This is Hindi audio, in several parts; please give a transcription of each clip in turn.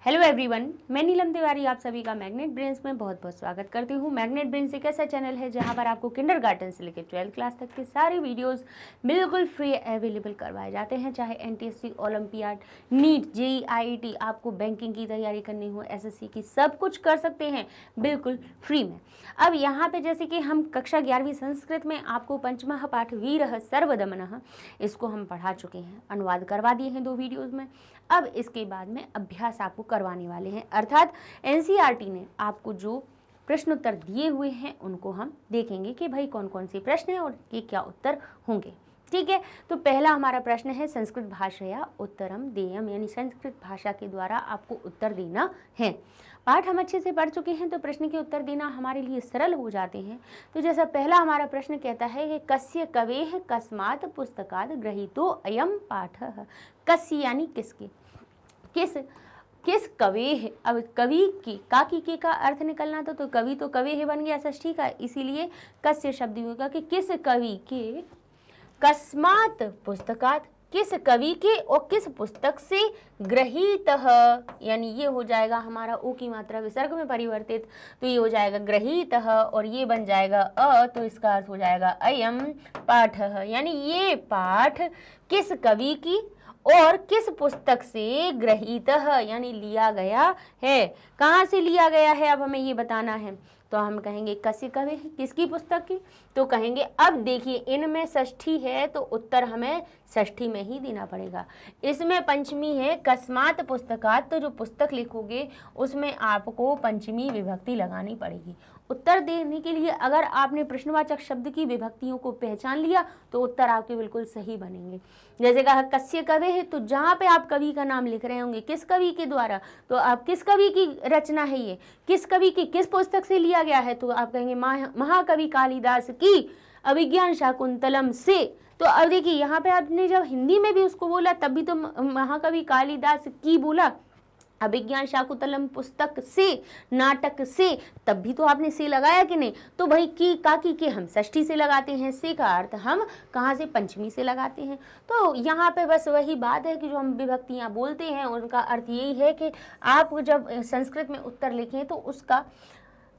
हेलो एवरीवन, मैं नीलम तिवारी आप सभी का मैग्नेट ब्रेन्स में बहुत बहुत स्वागत करती हूँ। मैग्नेट ब्रेन्स एक ऐसा चैनल है जहाँ पर आपको किंडरगार्टन से लेकर 12th क्लास तक के सारे वीडियोस बिल्कुल फ्री अवेलेबल करवाए जाते हैं। चाहे NTSC, Olympiad, NEET, JEE, IIT, आपको बैंकिंग की तैयारी करनी हो, एसएससी की, सब कुछ कर सकते हैं बिल्कुल फ्री में। अब यहाँ पे जैसे कि हम कक्षा 11वीं संस्कृत में आपको पंचमः पाठ वीरः सर्वदमनः इसको हम पढ़ा चुके हैं, अनुवाद करवा दिए हैं 2 वीडियोज़ में। अब इसके बाद में अभ्यास आपको करवाने वाले हैं, अर्थात एनसीईआरटी ने आपको जो प्रश्न उत्तर दिए हुए हैं उनको हम देखेंगे कि भाई कौन कौन से प्रश्न हैं और ये क्या उत्तर होंगे। ठीक है, तो पहला हमारा प्रश्न है संस्कृत भाषया उत्तरम देयम, यानी संस्कृत भाषा के द्वारा आपको उत्तर देना है। पाठ हम अच्छे से पढ़ चुके हैं तो प्रश्न के उत्तर देना हमारे लिए सरल हो जाते हैं। तो जैसा पहला हमारा प्रश्न कहता है कि कस्य कवेः कस्मात् पुस्तकात् गृहीतो अयम पाठः। कस्य यानी किसके, किस कवि है। अब कवि की काकी के का अर्थ निकलना तो कवि तो कवि है बन गया षष्ठी का, इसीलिए कस्य शब्द होगा कि किस कवि के, कस्मात् पुस्तकात् किस कवि के और किस पुस्तक से, गृहीतः यानी ये हो जाएगा हमारा ओ की मात्रा विसर्ग में परिवर्तित, तो ये हो जाएगा गृहीतः और ये बन जाएगा अ, तो इसका अर्थ हो जाएगा अयम पाठः, यानी ये पाठ किस कवि की और किस पुस्तक से गृहीतः यानी लिया गया है। कहाँ से लिया गया है अब हमें ये बताना है, तो हम कहेंगे कस्य कवि, किसकी पुस्तक की, तो कहेंगे अब देखिए इनमें षष्ठी है तो उत्तर हमें षष्ठी में ही देना पड़ेगा। इसमें पंचमी है कस्मात् पुस्तकात्, तो जो पुस्तक लिखोगे उसमें आपको पंचमी विभक्ति लगानी पड़ेगी। उत्तर देने के लिए अगर आपने प्रश्नवाचक शब्द की विभक्तियों को पहचान लिया तो उत्तर आपके बिल्कुल सही बनेंगे। जैसे कहा कस्य कवि है, तो जहाँ पे आप कवि का नाम लिख रहे होंगे किस कवि के द्वारा, तो आप किस कवि की रचना है ये, किस कवि की किस पुस्तक से लिया गया है, तो आप कहेंगे महाकवि कालिदास की अभिज्ञान शाकुंतलम से। तो अब देखिए यहाँ पे आपने जब हिंदी में भी उसको बोला तब भी तो महाकवि कालिदास की बोला, अभिज्ञान शाकुंतलम पुस्तक से, नाटक से, तब भी तो आपने से लगाया कि नहीं। तो भाई की काकी के हम षष्ठी से लगाते हैं, से का अर्थ हम कहाँ से, पंचमी से लगाते हैं। तो यहाँ पे बस वही बात है कि जो हम विभक्तियाँ बोलते हैं उनका अर्थ यही है कि आप जब संस्कृत में उत्तर लिखें तो उसका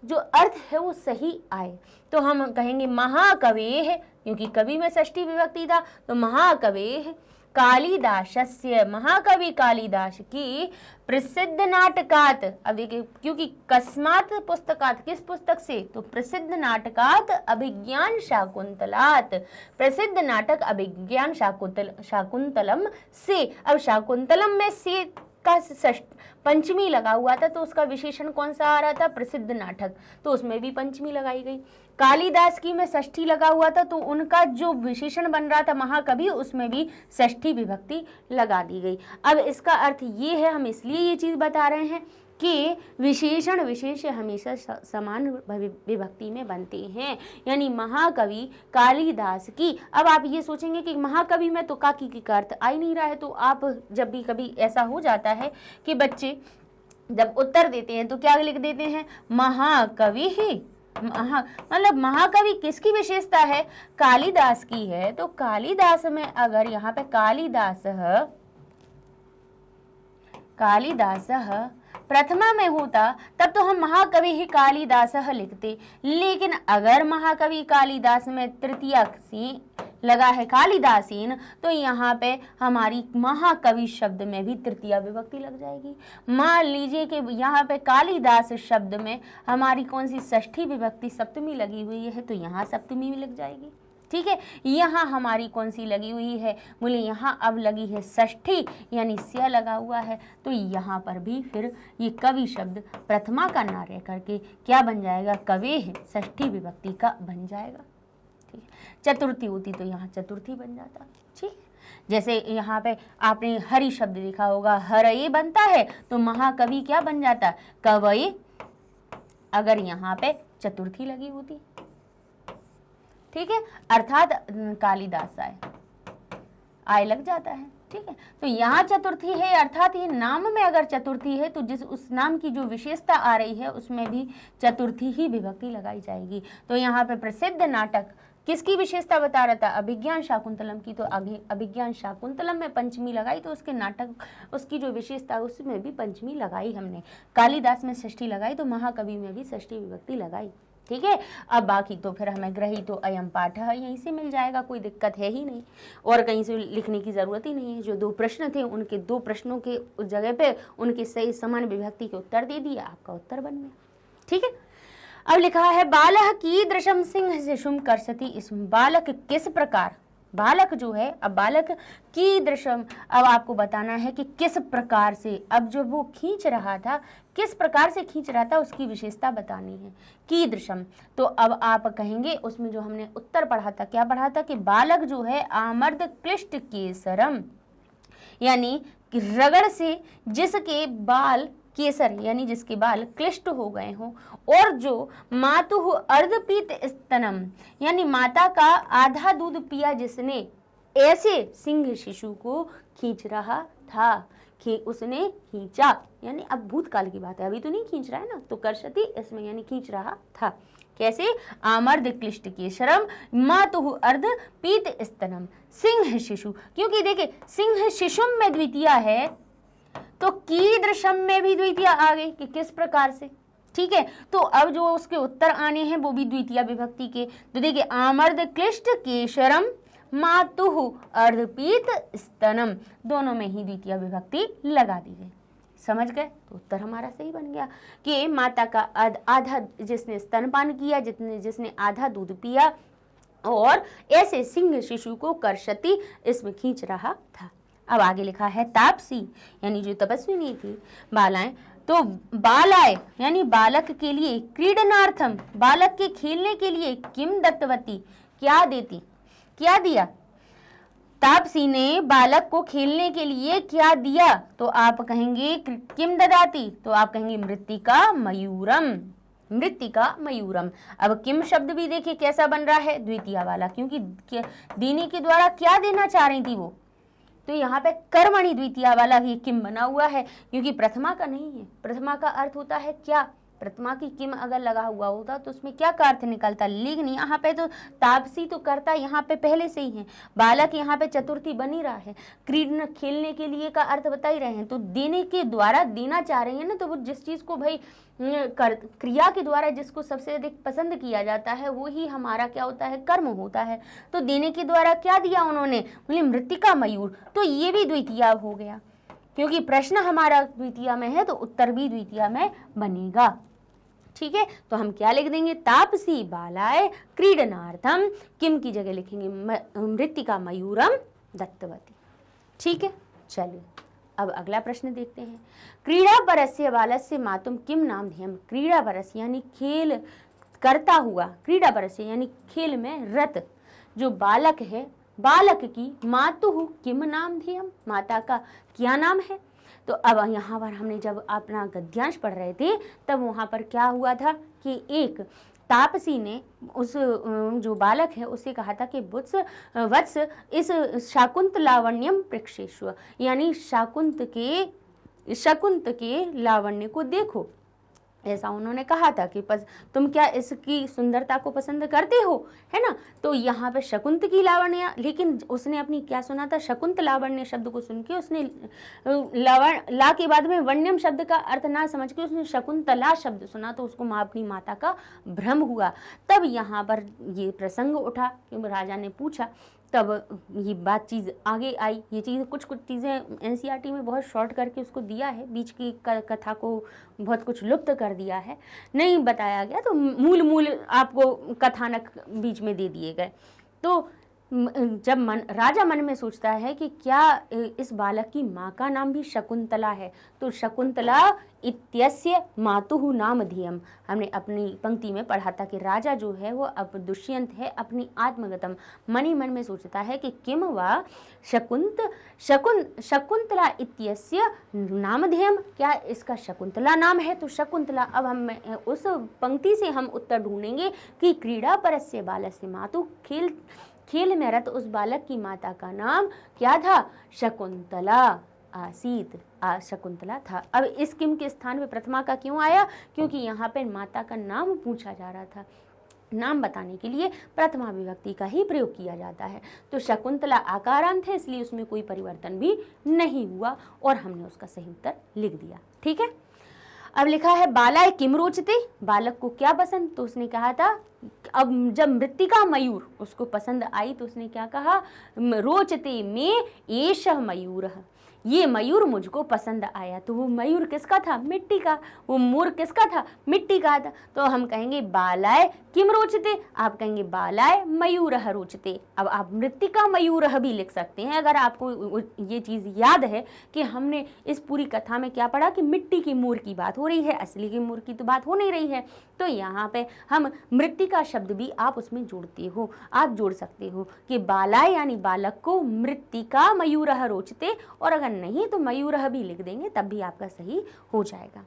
जो अर्थ है वो सही आए। तो हम कहेंगे महाकवि है, क्योंकि कवि में षष्ठी विभक्ति था, तो महाकवि है कालिदासस्य, महाकवि कालिदास की प्रसिद्ध नाटकात। अब देखिए क्योंकि कस्मात् पुस्तकात् किस पुस्तक से, तो प्रसिद्ध नाटकात अभिज्ञान शाकुंतलात्, प्रसिद्ध नाटक अभिज्ञान शाकुंतलम से। अब शाकुंतलम में से का पंचमी लगा हुआ था तो उसका विशेषण कौन सा आ रहा था, प्रसिद्ध नाटक, तो उसमें भी पंचमी लगाई गई। कालिदास की में षष्ठी लगा हुआ था तो उनका जो विशेषण बन रहा था महाकवि, उसमें भी षष्ठी विभक्ति लगा दी गई। अब इसका अर्थ ये है, हम इसलिए ये चीज़ बता रहे हैं कि विशेषण विशेष हमेशा समान विभक्ति में बनते हैं, यानी महाकवि कालिदास की। अब आप ये सोचेंगे कि महाकवि में तो काकी की का अर्थ आ ही नहीं रहा है, तो आप जब भी कभी ऐसा हो जाता है कि बच्चे जब उत्तर देते हैं तो क्या लिख देते हैं, महाकवि ही, मतलब महाकवि किसकी विशेषता है, कालिदास की है। तो कालिदास में अगर यहाँ पे कालिदास प्रथमा में होता तब तो हम महाकवि ही कालिदास लिखते, लेकिन अगर महाकवि कालिदास में तृतीया सी लगा है कालिदासीन, तो यहाँ पे हमारी महाकवि शब्द में भी तृतीया विभक्ति लग जाएगी। मान लीजिए कि यहाँ पे कालिदास शब्द में हमारी कौन सी षष्ठी विभक्ति सप्तमी लगी हुई है, तो यहाँ सप्तमी भी लग जाएगी। ठीक है, यहाँ हमारी कौन सी लगी हुई है, बोले यहाँ अब लगी है षष्ठी, यानी स्य लगा हुआ है, तो यहाँ पर भी फिर ये कवि शब्द प्रथमा का नार्य करके क्या बन जाएगा, कवे है, षष्ठी विभक्ति का बन जाएगा। ठीक है, चतुर्थी होती तो यहाँ चतुर्थी बन जाता। ठीक, जैसे यहाँ पे आपने हरि शब्द देखा होगा, हरये बनता है तो महाकवि क्या बन जाता, कवये, अगर यहाँ पे चतुर्थी लगी होती। ठीक है, अर्थात कालिदास आय लग जाता है। ठीक है, तो यहाँ चतुर्थी है, अर्थात ये नाम में अगर चतुर्थी है तो जिस उस नाम की जो विशेषता आ रही है उसमें भी चतुर्थी ही विभक्ति लगाई जाएगी। तो यहाँ पे प्रसिद्ध नाटक किसकी विशेषता बता रहा था? अभिज्ञान शाकुंतलम की। तो अभिज्ञान शाकुंतलम में पंचमी लगाई, तो उसके नाटक, उसकी जो विशेषता उसमें भी पंचमी लगाई हमने। कालिदास में षष्ठी लगाई, तो महाकवि में भी षष्ठी विभक्ति लगाई। ठीक है, अब बाकी तो फिर हमें ग्रही तो अयम पाठ है, यहीं से मिल जाएगा, कोई दिक्कत है ही नहीं, और कहीं से लिखने की जरूरत ही नहीं है। जो 2 प्रश्न थे उनके 2 प्रश्नों के जगह पे उनके सही समान विभक्ति के उत्तर दे दिया, आपका उत्तर बन गया। ठीक है, अब लिखा है बालः कीदृशं सिंह शिशुं कर्षति। इस बालक किस प्रकार, बालक जो है, अब बालक कीदृशम, अब आपको बताना है कि किस प्रकार से, अब जो वो खींच रहा था किस प्रकार से खींच रहा था उसकी विशेषता बतानी है। कीदृशम, तो अब आप कहेंगे उसमें जो हमने उत्तर पढ़ा था, क्या पढ़ा था कि बालक जो है आमर्द क्लिष्ट केसरम, यानी कि रगड़ से जिसके बाल केसर, यानी जिसके बाल क्लिष्ट हो गए हों, और जो मातुः अर्धपीत स्तनम, यानी माता का आधा दूध पिया जिसने, ऐसे सिंह शिशु को खींच रहा था, कि उसने खींचा, यानी अब भूतकाल की बात है, अभी तो नहीं खींच रहा है ना, तो कर्षति इसमें यानी खींच रहा था। कैसे? आमर्द क्लिष्ट केशरम मातुः अर्ध पीत स्तनम सिंह शिशु, क्योंकि देखिए सिंह शिशुम में द्वितीय है, तो कीदृशम में भी द्वितीय आ गई कि किस प्रकार से। ठीक है, तो अब जो उसके उत्तर आने हैं वो भी द्वितीय विभक्ति के। तो देखिए आमर्द क्लिष्ट केशरम मातुः अर्धपीत स्तनम, दोनों में ही द्वितीय विभक्ति लगा दी गई। समझ गए? तो उत्तर हमारा सही बन गया कि माता का आधा, जिसने स्तनपान किया, जिसने आधा दूध पिया, और ऐसे सिंह शिशु को कर्षति इसमें खींच रहा था। अब आगे लिखा है तापसी, यानी जो तपस्विनी थी, बालाएं, तो बालाए यानी बालक के लिए, क्रीडनार्थम बालक के खेलने के लिए, किम दत्तवती क्या देती, क्या दिया? तापसी ने बालक को खेलने के लिए क्या दिया? तो आप कहेंगे किम ददाती, तो आप कहेंगे मृत्तिका मयूरम, मृत्तिका मयूरम। अब किम शब्द भी देखिए कैसा बन रहा है, द्वितीय वाला, क्योंकि देने के द्वारा क्या देना चाह रही थी वो, तो यहाँ पे कर्मणि द्वितीय वाला ही किम बना हुआ है, क्योंकि प्रथमा का नहीं है। प्रथमा का अर्थ होता है क्या, प्रथमा की किम अगर लगा हुआ होता तो उसमें क्या का अर्थ निकलता, लेकिन यहाँ पे तो तापसी तो करता यहाँ पे पहले से ही है, बालक यहाँ पे चतुर्थी बनी रहा है, क्रीडन खेलने के लिए का अर्थ बता ही रहे हैं, तो देने के द्वारा देना चाह रही है ना, तो वो जिस चीज को भाई क्रिया के द्वारा जिसको सबसे अधिक पसंद किया जाता है वो ही हमारा क्या होता है, कर्म होता है। तो देने के द्वारा क्या दिया उन्होंने, बोले मृत्तिका मयूर, तो ये भी द्वितीय हो गया, क्योंकि प्रश्न हमारा द्वितीय में है तो उत्तर भी द्वितीय में बनेगा। ठीक है, तो हम क्या लिख देंगे, तापसी बालाय क्रीडनार्थम, किम की जगह लिखेंगे मृत्तिका मयूरम दत्तवती। ठीक है, चलिए अब अगला प्रश्न देखते हैं। क्रीड़ा परस्य बालस्य मातुम किम नाम ध्येयम। क्रीड़ा परस यानी खेल करता हुआ, क्रीड़ा परस्य यानी खेल में रत जो बालक है, बालक की मातुः किम नाम ध्येयम, माता का क्या नाम है। तो अब यहाँ पर हमने जब अपना गद्यांश पढ़ रहे थे तब वहाँ पर क्या हुआ था कि एक तापसी ने उस जो बालक है उससे कहा था कि वत्स इस शाकुंत लावण्यम प्रेक्षेष्व, यानी शाकुंत के लावण्य को देखो, ऐसा उन्होंने कहा था कि तुम क्या इसकी सुंदरता को पसंद करते हो, है ना। तो यहाँ पे शकुंत की लावण्य, लेकिन उसने अपनी क्या सुना था, शकुंत लावण्य शब्द को सुन के उसने ला के बाद में वण्यम शब्द का अर्थ ना समझ के उसने शकुंतला शब्द सुना, तो उसको अपनी माता का भ्रम हुआ। तब यहाँ पर ये प्रसंग उठा कि राजा ने पूछा, तब ये बात चीज़ आगे आई। ये चीज़ कुछ चीज़ें एनसीईआरटी में बहुत शॉर्ट करके उसको दिया है, बीच की कथा को बहुत कुछ लुप्त कर दिया है, नहीं बताया गया, तो मूल आपको कथानक बीच में दे दिए गए। तो जब राजा मन में सोचता है कि क्या इस बालक की माँ का नाम भी शकुंतला है, तो शकुंतला इत्यस्य मातुः नाम ध्येयम, हमने अपनी पंक्ति में पढ़ा था कि राजा जो है वो अब दुष्यंत है, अपनी आत्मगतम मन ही मन में सोचता है कि किम वा शकुंतला इत्यस्य नाम ध्येयम, क्या इसका शकुंतला नाम है। तो शकुंतला, अब हम उस पंक्ति से हम उत्तर ढूंढेंगे कि क्रीड़ा परस्य बालस्य मातु, खेल में रत उस बालक की माता का नाम क्या था, शकुंतला आसीत, शकुंतला था। अब इस किम के स्थान पे प्रथमा का क्यों आया, क्योंकि यहाँ पे माता का नाम पूछा जा रहा था। नाम बताने के लिए प्रथमा विभक्ति का ही प्रयोग किया जाता है। तो शकुंतला आकारांत है, इसलिए उसमें कोई परिवर्तन भी नहीं हुआ और हमने उसका सही उत्तर लिख दिया। ठीक है, अब लिखा है बालाय किम रोचते, बालक को क्या पसंद, तो उसने कहा था, अब जब मृत्तिका मयूर उसको पसंद आई तो उसने क्या कहा, रोचते में एषः मयूरः, ये मयूर मुझको पसंद आया। तो वो मयूर किसका था, मिट्टी का, वो मोर किसका था, मिट्टी का था। तो हम कहेंगे बालाय किम रोचते, आप कहेंगे बालाय मयूरः रोचते। अब आप मृत्तिका मयूरः भी लिख सकते हैं अगर आपको ये चीज़ याद है कि हमने इस पूरी कथा में क्या पढ़ा कि मिट्टी की मोर की बात हो रही है, असली की मोर की तो बात हो नहीं रही है। तो यहाँ पे हम मृत्तिका शब्द भी आप उसमें जोड़ते हो, आप जोड़ सकते हो कि बालाय यानी बालक को मृत्तिका मयूरः रोचते, और अगर नहीं तो मयूरः भी लिख देंगे तब भी आपका सही हो जाएगा।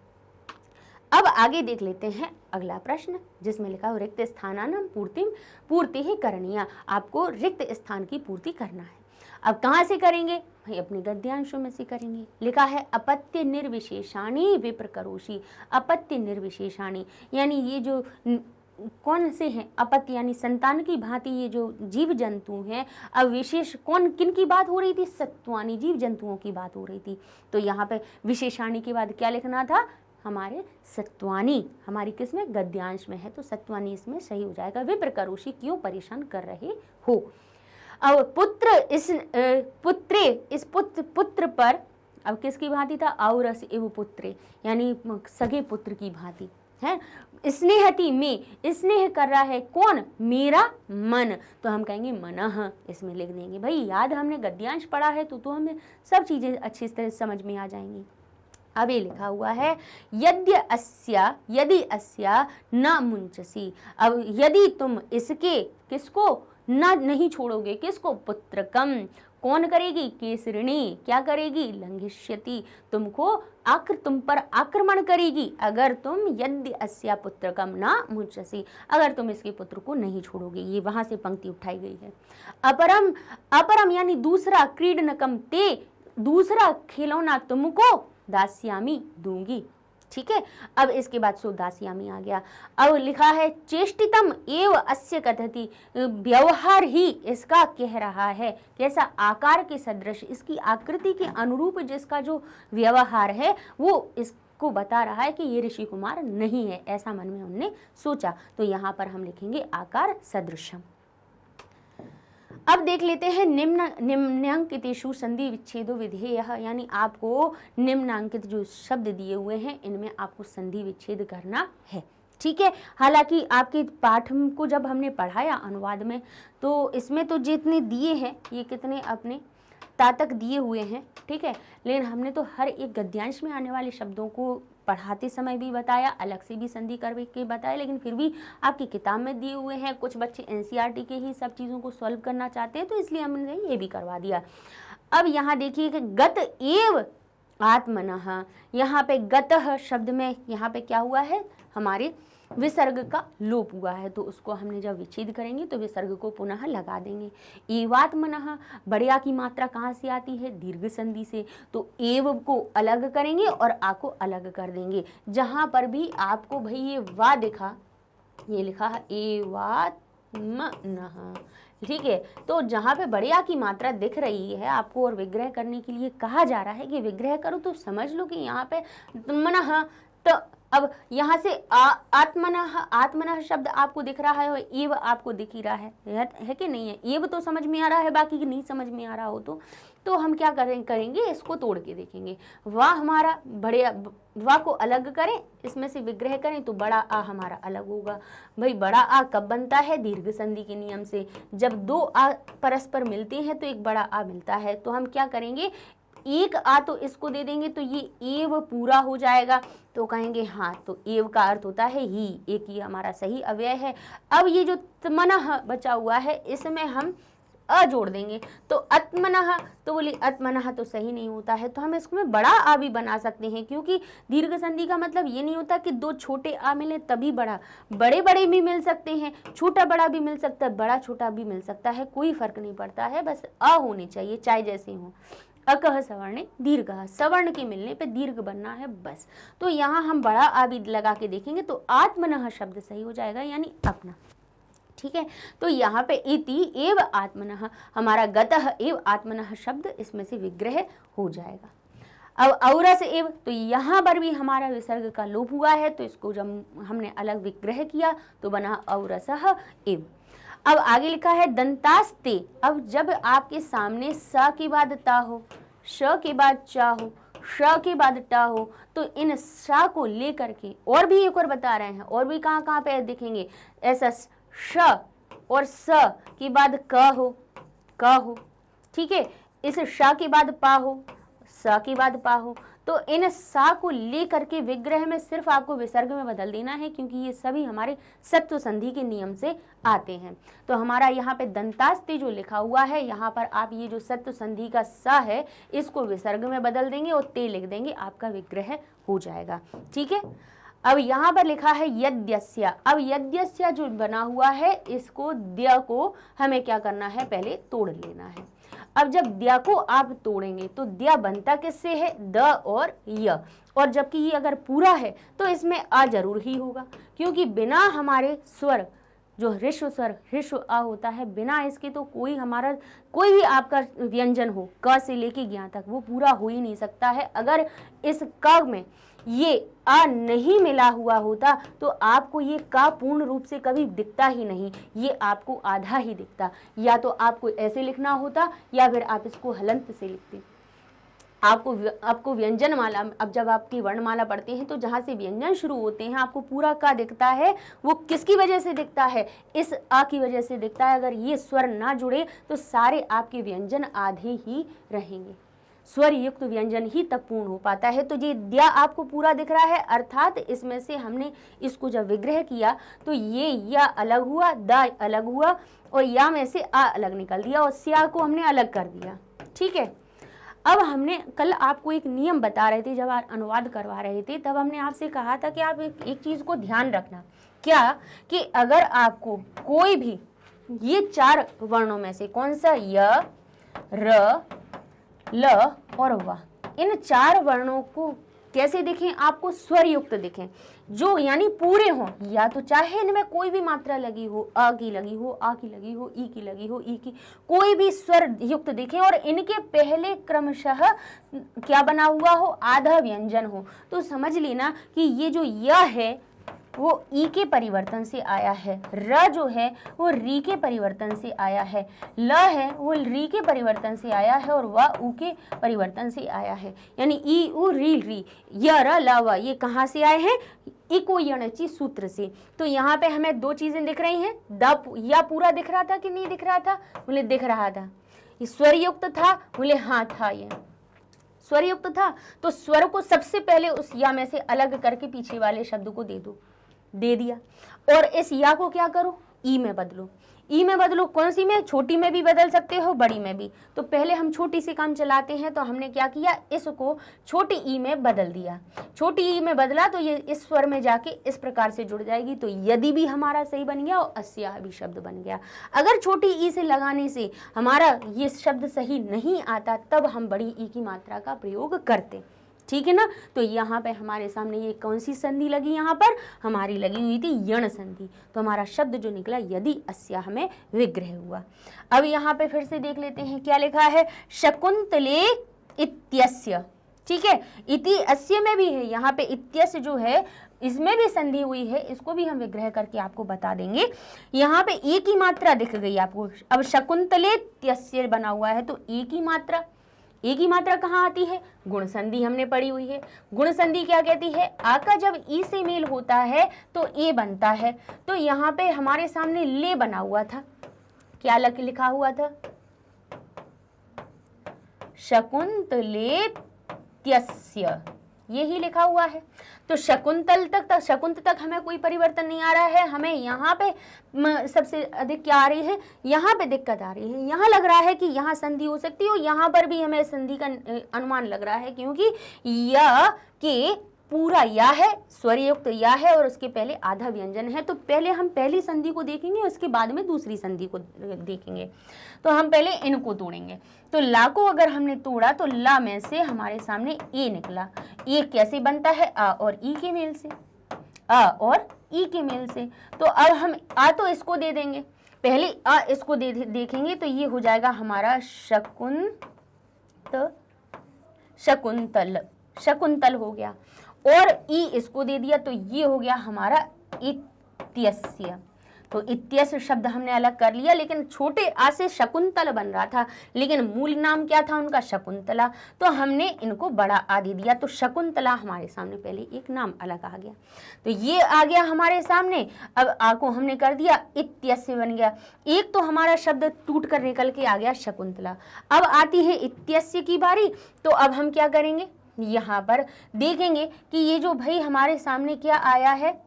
अब आगे देख लेते हैं अगला प्रश्न, जिसमें लिखा हो रिक्त स्थानानां पूर्ति ही करणीया, आपको रिक्त स्थान की पूर्ति करना है। अब कहाँ से करेंगे, भाई अपने गद्यांशों में से करेंगे। लिखा है अपत्य निर्विशेषाणी विप्र करोषि, अपत्य निर्विशेषाणी यानी ये जो कौन से हैं, अपत्य यानी संतान की भांति ये जो जीव जंतु हैं। अब विशेष कौन किन की बात हो रही थी, सत्वानी जीव जंतुओं की बात हो रही थी। तो यहाँ पे विशेषाणी के बाद क्या लिखना था, हमारे सत्वानी, हमारी किसमें गद्यांश में है, तो सत्वानी इसमें सही हो जाएगा। विप्र करोषि क्यों परेशान कर रहे हो। अब पुत्र इस पुत्र पर अब किसकी भांति था, औरस एव पुत्रे यानी सगे पुत्र की भांति है। स्नेहति में स्नेह कर रहा है कौन, मेरा मन, तो हम कहेंगे मनः, इसमें लिख देंगे। भाई याद हमने गद्यांश पढ़ा है तो हमें सब चीजें अच्छी तरह समझ में आ जाएंगी। अब ये लिखा हुआ है यदि अस्या न मुंचसी, अब यदि तुम इसके किसको नहीं छोड़ोगे, किसको, पुत्रकम, कौन करेगी, केसरिणी क्या करेगी, लंघिष्यति, तुम पर आक्रमण करेगी, अगर तुम यदि अस्या पुत्रकम न मुंचसी, अगर तुम इसके पुत्र को नहीं छोड़ोगे। ये वहां से पंक्ति उठाई गई है। अपरम यानी दूसरा, क्रीडनकम ते, दूसरा खिलौना तुमको, दास्यामी दूंगी। ठीक है, अब इसके बाद सो दास्यामी आ गया। अब लिखा है चेष्टितम एव अस्य कथति, व्यवहार ही इसका कह रहा है, कैसा, आकार के सदृश, इसकी आकृति के अनुरूप जिसका जो व्यवहार है वो इसको बता रहा है कि ये ऋषि कुमार नहीं है, ऐसा मन में उनने सोचा। तो यहाँ पर हम लिखेंगे आकार सदृशम। अब देख लेते हैं निम्नांकितेषु संधि विच्छेदो विधेयः, यानी आपको निम्नांकित जो शब्द दिए हुए हैं इनमें आपको संधि विच्छेद करना है। ठीक है, हालांकि आपके पाठ को जब हमने पढ़ाया अनुवाद में तो इसमें तो जितने दिए हैं ये कितने अपने तातक दिए हुए हैं। ठीक है, लेकिन हमने तो हर एक गद्यांश में आने वाले शब्दों को पढ़ाते समय भी बताया, अलग से भी संधि करके बताया, लेकिन फिर भी आपकी किताब में दिए हुए हैं। कुछ बच्चे एनसीईआरटी के ही सब चीज़ों को सॉल्व करना चाहते हैं तो इसलिए हमने ये भी करवा दिया। अब यहाँ देखिए कि गत एव आत्मनः, यहाँ पे गतः शब्द में यहाँ पे क्या हुआ है, हमारे विसर्ग का लोप हुआ है, तो उसको हमने जब विच्छेद करेंगे तो विसर्ग को पुनः लगा देंगे। एवात्मनः, बड़े की मात्रा कहाँ से आती है, दीर्घ संधि से, तो एव को अलग करेंगे और आ को अलग कर देंगे। जहाँ पर भी आपको भाई ये वा दिखा, ये लिखा है एवात्मनः, ठीक है, तो जहाँ पे बड़े आ की मात्रा दिख रही है आपको और विग्रह करने के लिए कहा जा रहा है कि विग्रह करो, तो समझ लो कि यहाँ पे मनः, तो अब यहाँ से आत्मनः शब्द आपको दिख रहा है और एव आपको दिख ही रहा है कि नहीं है। एव तो समझ में आ रहा है, बाकी नहीं समझ में आ रहा हो तो हम क्या करेंगे, इसको तोड़ के देखेंगे। वाह हमारा बड़े वाह को अलग करें, इसमें से विग्रह करें तो बड़ा आ हमारा अलग होगा। भाई बड़ा आ कब बनता है, दीर्घ संधि के नियम से, जब दो आ परस्पर मिलते हैं तो एक बड़ा आ मिलता है। तो हम क्या करेंगे, एक आ तो इसको दे देंगे तो ये एव पूरा हो जाएगा, तो कहेंगे हाँ, तो एव का अर्थ होता है ही, एक ही हमारा सही अव्यय है। अब ये जो तमनः बचा हुआ है इसमें हम अ जोड़ देंगे, तो अत्मनः, तो बोली अत्मनः तो सही नहीं होता है, तो हम इसमें बड़ा आ भी बना सकते हैं, क्योंकि दीर्घ संधि का मतलब ये नहीं होता कि दो छोटे आ मिले तभी बड़ा, बड़े बड़े भी मिल सकते हैं, छोटा बड़ा भी मिल सकता है, बड़ा छोटा भी मिल सकता है, कोई फर्क नहीं पड़ता है, बस अ होनी चाहिए चाहे जैसे हो। अकह सवर्ण दीर्घ, सवर्ण के मिलने पे दीर्घ बनना है बस। तो यहाँ हम बड़ा आ भी लगा के देखेंगे तो आत्मनः शब्द सही हो जाएगा, यानी अपना। ठीक है। तो यहाँ पे इति एव आत्मनः, हमारा गतः एव आत्मनः शब्द इसमें से विग्रह हो जाएगा। अब औरस एव, तो यहाँ पर भी हमारा विसर्ग का लोप हुआ है, तो इसको जब हमने अलग विग्रह किया तो बना औरसः एव। अब आगे लिखा है दंतास्ते। अब जब आपके सामने स के बाद ता हो, श के बाद चा हो, श के बाद टा हो, तो इन श को लेकर के और भी एक और बता रहे हैं, और भी कहाँ कहाँ पे दिखेंगे, ऐसा श और स के बाद क हो, ठीक है, इस श के बाद पा हो, स के बाद पा हो, तो इन सा को लेकर के विग्रह में सिर्फ आपको विसर्ग में बदल देना है, क्योंकि ये सभी हमारे सत्व संधि के नियम से आते हैं। तो हमारा यहाँ पे दंतास्ते जो लिखा हुआ है, यहाँ पर आप ये जो सत्व संधि का सा है इसको विसर्ग में बदल देंगे और ते लिख देंगे, आपका विग्रह हो जाएगा। ठीक है। अब यहाँ पर लिखा है यद्यस्य। अब यद्यस्य जो बना हुआ है, इसको द्य को हमें क्या करना है, पहले तोड़ लेना है। अब जब द्या को आप तोड़ेंगे तो द्या बनता किससे है, द और य, और जबकि ये अगर पूरा है तो इसमें आ जरूर ही होगा, क्योंकि बिना हमारे स्वर जो ह्रस्व स्वर ह्रस्व आ होता है, बिना इसके तो कोई हमारा कोई भी आपका व्यंजन हो क से लेके ज्ञा तक वो पूरा हो ही नहीं सकता है। अगर इस क में ये आ नहीं मिला हुआ होता तो आपको ये का पूर्ण रूप से कभी दिखता ही नहीं, ये आपको आधा ही दिखता। या तो आपको ऐसे लिखना होता या फिर आप इसको हलंत से लिखते। आपको व्यंजन माला, अब जब आपकी वर्णमाला पढ़ते हैं तो जहाँ से व्यंजन शुरू होते हैं आपको पूरा का दिखता है, वो किसकी वजह से दिखता है, इस आ की वजह से दिखता है। अगर ये स्वर ना जुड़े तो सारे आपके व्यंजन आधे ही रहेंगे, स्वर युक्त व्यंजन ही तब पूर्ण हो पाता है। तो ये द्या आपको पूरा दिख रहा है, अर्थात इसमें से हमने इसको जब विग्रह किया तो ये या अलग हुआ, दा अलग हुआ, और या में से आ अलग निकल दिया और स्या को हमने अलग कर दिया। ठीक है। अब हमने कल आपको एक नियम बता रहे थे, जब आप अनुवाद करवा रहे थे तब हमने आपसे कहा था कि आप एक चीज को ध्यान रखना, क्या कि अगर आपको कोई भी ये चार वर्णों में से कौन सा य, र, ल और व, इन चार वर्णों को कैसे दिखें, आपको स्वर युक्त दिखें, जो यानी पूरे हों, या तो चाहे इनमें कोई भी मात्रा लगी हो, अ की लगी हो, आ की लगी हो, ई की लगी हो, ई की, कोई भी स्वर युक्त दिखें और इनके पहले क्रमशः क्या बना हुआ हो, आधा व्यंजन हो। तो समझ लेना कि ये जो य है वो ई के परिवर्तन से आया है, र जो है वो री के परिवर्तन से आया है, ल है वो री के परिवर्तन से आया है, और व उ के परिवर्तन से आया है। यानी ई उ री य र ल व, ये कहाँ से आए हैं, इको यणचि सूत्र से। तो यहाँ पे हमें दो चीजें दिख रही हैं, द या पूरा दिख रहा था कि नहीं दिख रहा था, बोले दिख रहा था। ये स्वर युक्त था, बोले हाँ था, ये स्वर युक्त था। तो स्वर को सबसे पहले उस या में से अलग करके पीछे वाले शब्द को दे दिया, और इस या को क्या करो, ई में बदलो। ई में बदलो, कौन सी में, छोटी में भी बदल सकते हो, बड़ी में भी। तो पहले हम छोटी से काम चलाते हैं, तो हमने क्या किया, इसको छोटी ई में बदल दिया। छोटी ई में बदला तो ये इस स्वर में जाके इस प्रकार से जुड़ जाएगी। तो यदि भी हमारा सही बन गया और अस्या भी शब्द बन गया। अगर छोटी ई से लगाने से हमारा ये शब्द सही नहीं आता, तब हम बड़ी ई की मात्रा का प्रयोग करते। ठीक है ना। तो यहाँ पे हमारे सामने ये कौन सी संधि लगी, यहाँ पर हमारी लगी हुई थी यण संधि। तो हमारा शब्द जो निकला यदि अस्या में विग्रह हुआ। अब यहाँ पे फिर से देख लेते हैं क्या लिखा है, शकुंतले इत्यस्य। ठीक है, इति अस्य में भी है, यहाँ पे इत्यस्य जो है इसमें भी संधि हुई है, इसको भी हम विग्रह करके आपको बता देंगे। यहाँ पे एक ही मात्रा दिख गई आपको। अब शकुंतले इत्यस्य बना हुआ है, तो एक ही मात्रा, एक ही मात्रा कहाँ आती है, गुण संधि हमने पढ़ी हुई है। गुण संधि क्या कहती है, आ का जब ई से मेल होता है तो ए बनता है। तो यहाँ पे हमारे सामने ले बना हुआ था, क्या लिखा हुआ था, शकुंतलेत्यस्य, यही लिखा हुआ है। तो शकुंतल तक शकुंत तक हमें कोई परिवर्तन नहीं आ रहा है। हमें यहाँ पे सबसे अधिक क्या आ रही है, यहाँ पे दिक्कत आ रही है। यहाँ लग रहा है कि यहाँ संधि हो सकती है, और यहाँ पर भी हमें संधि का अनुमान लग रहा है, क्योंकि या के पूरा या है, स्वर युक्त या है, और उसके पहले आधा व्यंजन है। तो पहले हम पहली संधि को देखेंगे, उसके बाद में दूसरी संधि को देखेंगे। तो हम पहले इनको तोड़ेंगे। तो ला को अगर हमने तोड़ा तो ला में से हमारे सामने ए निकला। ए कैसे बनता है, आ और ई के मेल से। अ और ई के मेल से। तो अब हम आ तो इसको दे देंगे, पहले अ इसको देखेंगे तो ये हो जाएगा हमारा शकुंतल हो गया, और ई इसको दे दिया तो ये हो गया हमारा इत्यस्य। तो इत्यस्य शब्द हमने अलग कर लिया, लेकिन छोटे आ से शकुंतल बन रहा था, लेकिन मूल नाम क्या था उनका, शकुंतला, तो हमने इनको बड़ा आ दे दिया, तो शकुंतला हमारे सामने पहले एक नाम अलग आ गया। तो ये आ गया हमारे सामने। अब आ को हमने कर दिया इत्यस्य बन गया, एक तो हमारा शब्द टूट कर निकल के आ गया शकुंतला। अब आती है इत्यस्य की बारी, तो अब हम क्या करेंगे, यहाँ पर देखेंगे कि ये जो भाई हमारे सामने क्या आया है,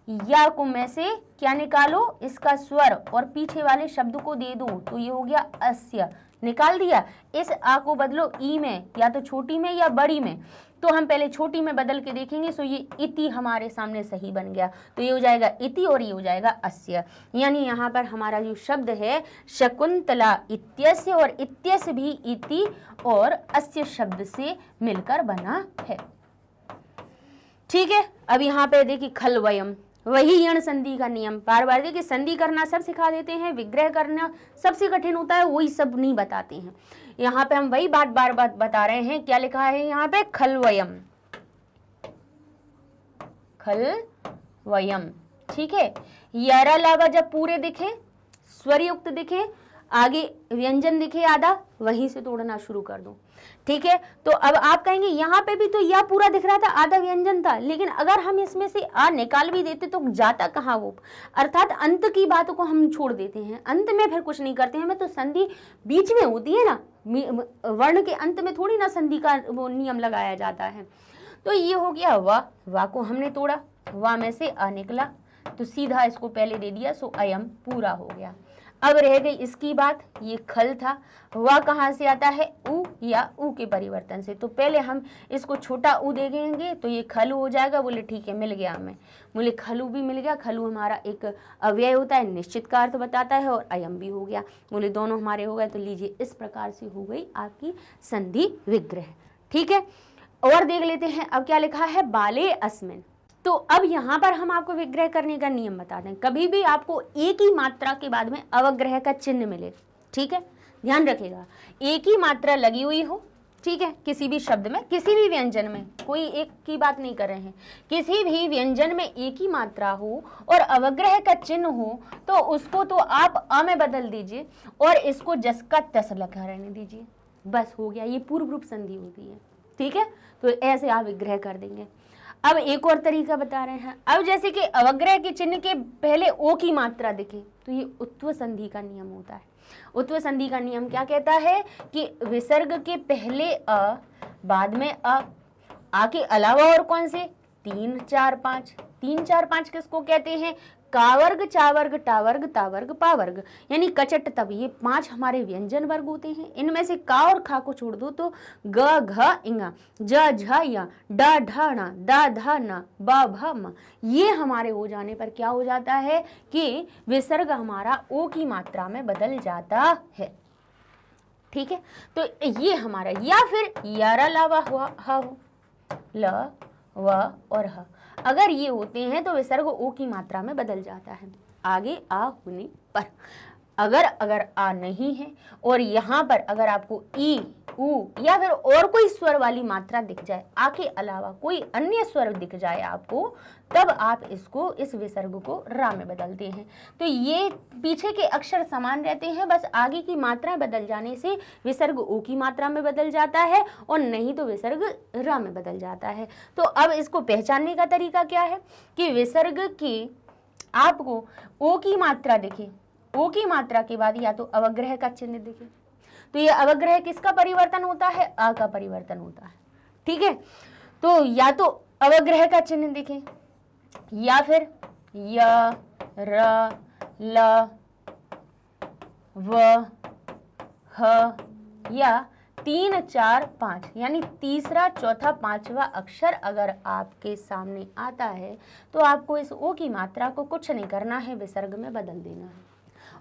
या को में से क्या निकालो, इसका स्वर और पीछे वाले शब्द को दे दो, तो ये हो गया अस्य, निकाल दिया। इस आ को बदलो ई में, या तो छोटी में या बड़ी में, तो हम पहले छोटी में बदल के देखेंगे, सो ये इति हमारे सामने सही बन गया, तो ये हो जाएगा इति और ये हो जाएगा अस्य। यानी यहाँ पर हमारा जो शब्द है शकुंतला इत्यस्य, और इत्यस्य भी इति और अस्य शब्द से मिलकर बना है। ठीक है, अब यहाँ पे देखिए खलवयम, वही यण संधि का नियम, बार बार देखिए संधि करना सब सिखा देते हैं, विग्रह करना सबसे कठिन होता है, वही सब नहीं बताते हैं। यहाँ पे हम वही बात बार बार बता रहे हैं। क्या लिखा है यहाँ पे, खलवयम, खलवयम, ठीक है। यारा लावा जब पूरे दिखे, स्वर युक्त दिखे, आगे व्यंजन दिखे आधा, वहीं से तोड़ना शुरू कर दो, ठीक है। तो अब आप कहेंगे यहाँ पे भी तो या पूरा दिख रहा था, आधा व्यंजन था, लेकिन अगर हम इसमें से आ निकाल भी देते तो जाता कहाँ वो, अर्थात अंत की बात को हम छोड़ देते हैं, अंत में फिर कुछ नहीं करते हैं। तो संधि बीच में होती है ना, वर्ण के अंत में थोड़ी ना संधि का वो नियम लगाया जाता है। तो ये हो गया वा को हमने तोड़ा, वा में से अ निकला, तो सीधा इसको पहले दे दिया, सो अयम पूरा हो गया। अब रह गई इसकी बात, ये खल था, वह कहाँ से आता है, उ या उ के परिवर्तन से। तो पहले हम इसको छोटा उ देखेंगे तो ये खलु हो जाएगा। बोले ठीक है, मिल गया हमें, बोले खलु भी मिल गया। खलु हमारा एक अव्यय होता है, निश्चित का अर्थ बताता है, और अयम भी हो गया। बोले दोनों हमारे हो गए। तो लीजिए इस प्रकार से हो गई आपकी संधि विग्रह, ठीक है। और देख लेते हैं अब क्या लिखा है, बाले अस्मिन। तो अब यहाँ पर हम आपको विग्रह करने का नियम बता दें। कभी भी आपको एक ही मात्रा के बाद में अवग्रह का चिन्ह मिले, ठीक है, ध्यान रखिएगा, एक ही मात्रा लगी हुई हो, ठीक है, किसी भी शब्द में, किसी भी व्यंजन में, कोई एक की बात नहीं कर रहे हैं, किसी भी व्यंजन में एक ही मात्रा हो और अवग्रह का चिन्ह हो, तो उसको तो आप अ में बदल दीजिए और इसको जस का तस लगा रहने दीजिए, बस हो गया। ये पूर्व रूप संधि होती है, ठीक है। तो ऐसे आप विग्रह कर देंगे। अब एक और तरीका बता रहे हैं। अब जैसे कि अवग्रह के चिन्ह के पहले ओ की मात्रा दिखे, तो ये उत्व संधि का नियम होता है। उत्व संधि का नियम क्या कहता है कि विसर्ग के पहले अ, बाद में आ के अलावा और कौन से, 3 4 5, 3 4 5 किसको कहते हैं, कावर्ग, चावर्ग, टावर्ग, तावर्ग, पावर्ग, यानी कचट तब। ये 5 हमारे व्यंजन वर्ग होते हैं। इनमें से का और खा को छोड़ दो तो ग घ इंगा, ज झ या, ड ढ ण, द ध न, ब भ म, ये हमारे हो जाने पर क्या हो जाता है कि विसर्ग हमारा ओ की मात्रा में बदल जाता है, ठीक है। तो ये हमारा, या फिर यारा लावा हुआ ह हो, ल व और ह, अगर ये होते हैं तो विसर्ग ओ की मात्रा में बदल जाता है आगे आ होने पर। अगर आ नहीं है और यहाँ पर अगर आपको ई, उ या फिर और कोई स्वर वाली मात्रा दिख जाए, आ के अलावा कोई अन्य स्वर दिख जाए आपको, तब आप इसको, इस विसर्ग को रा में बदलते हैं। तो ये पीछे के अक्षर समान रहते हैं, बस आगे की मात्रा बदल जाने से विसर्ग ओ की मात्रा में बदल जाता है और नहीं तो विसर्ग रा में बदल जाता है। तो अब इसको पहचानने का तरीका क्या है कि विसर्ग की आपको ओ की मात्रा दिखे, ओ की मात्रा के बाद या तो अवग्रह का चिन्ह दिखे, तो ये अवग्रह किसका परिवर्तन होता है, अ का परिवर्तन होता है, ठीक है। तो या तो अवग्रह का चिन्ह दिखे या फिर य, र, ल, व, ह या 3 4 5, यानी तीसरा चौथा पांचवा अक्षर अगर आपके सामने आता है तो आपको इस ओ की मात्रा को कुछ नहीं करना है, विसर्ग में बदल देना है।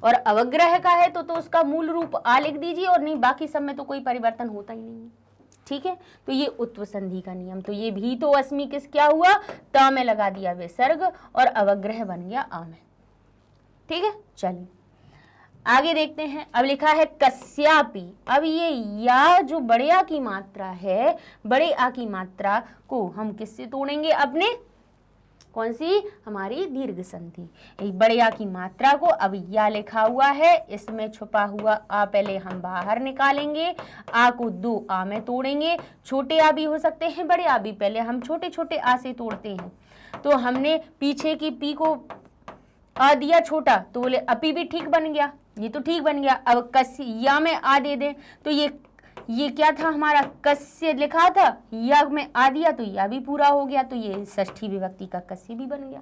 और अवग्रह का है तो उसका मूल रूप आ लिख दीजिए, और नहीं बाकी सब में तो कोई परिवर्तन होता ही नहीं है, ठीक है, तो ये उत्व संधि का नियम। तो ये भी तो अस्मि किस क्या हुआ, त में लगा दिया विसर्ग और अवग्रह बन गया आ में। ठीक है, चलिए आगे देखते हैं। अब लिखा है कस्यापि। अब ये या जो बड़े आ की मात्रा है, बड़े आ की मात्रा को हम किससे तोड़ेंगे, अपने कौन सी, हमारी दीर्घ संधि। बड़े आ की मात्रा को, अब या लिखा हुआ है, इसमें छुपा हुआ आ पहले हम बाहर निकालेंगे, आ को दो आ में तोड़ेंगे। छोटे आ भी हो सकते हैं, बड़े आ भी, पहले हम छोटे छोटे आ से तोड़ते हैं। तो हमने पीछे की पी को आ दिया छोटा, तो बोले अपी भी ठीक बन गया, ये तो ठीक बन गया। अब कस्या में आ दे दें तो ये क्या था हमारा, कस्य लिखा था, या में आ दिया तो या भी पूरा हो गया, तो ये षष्ठी विभक्ति का कस्य भी बन गया।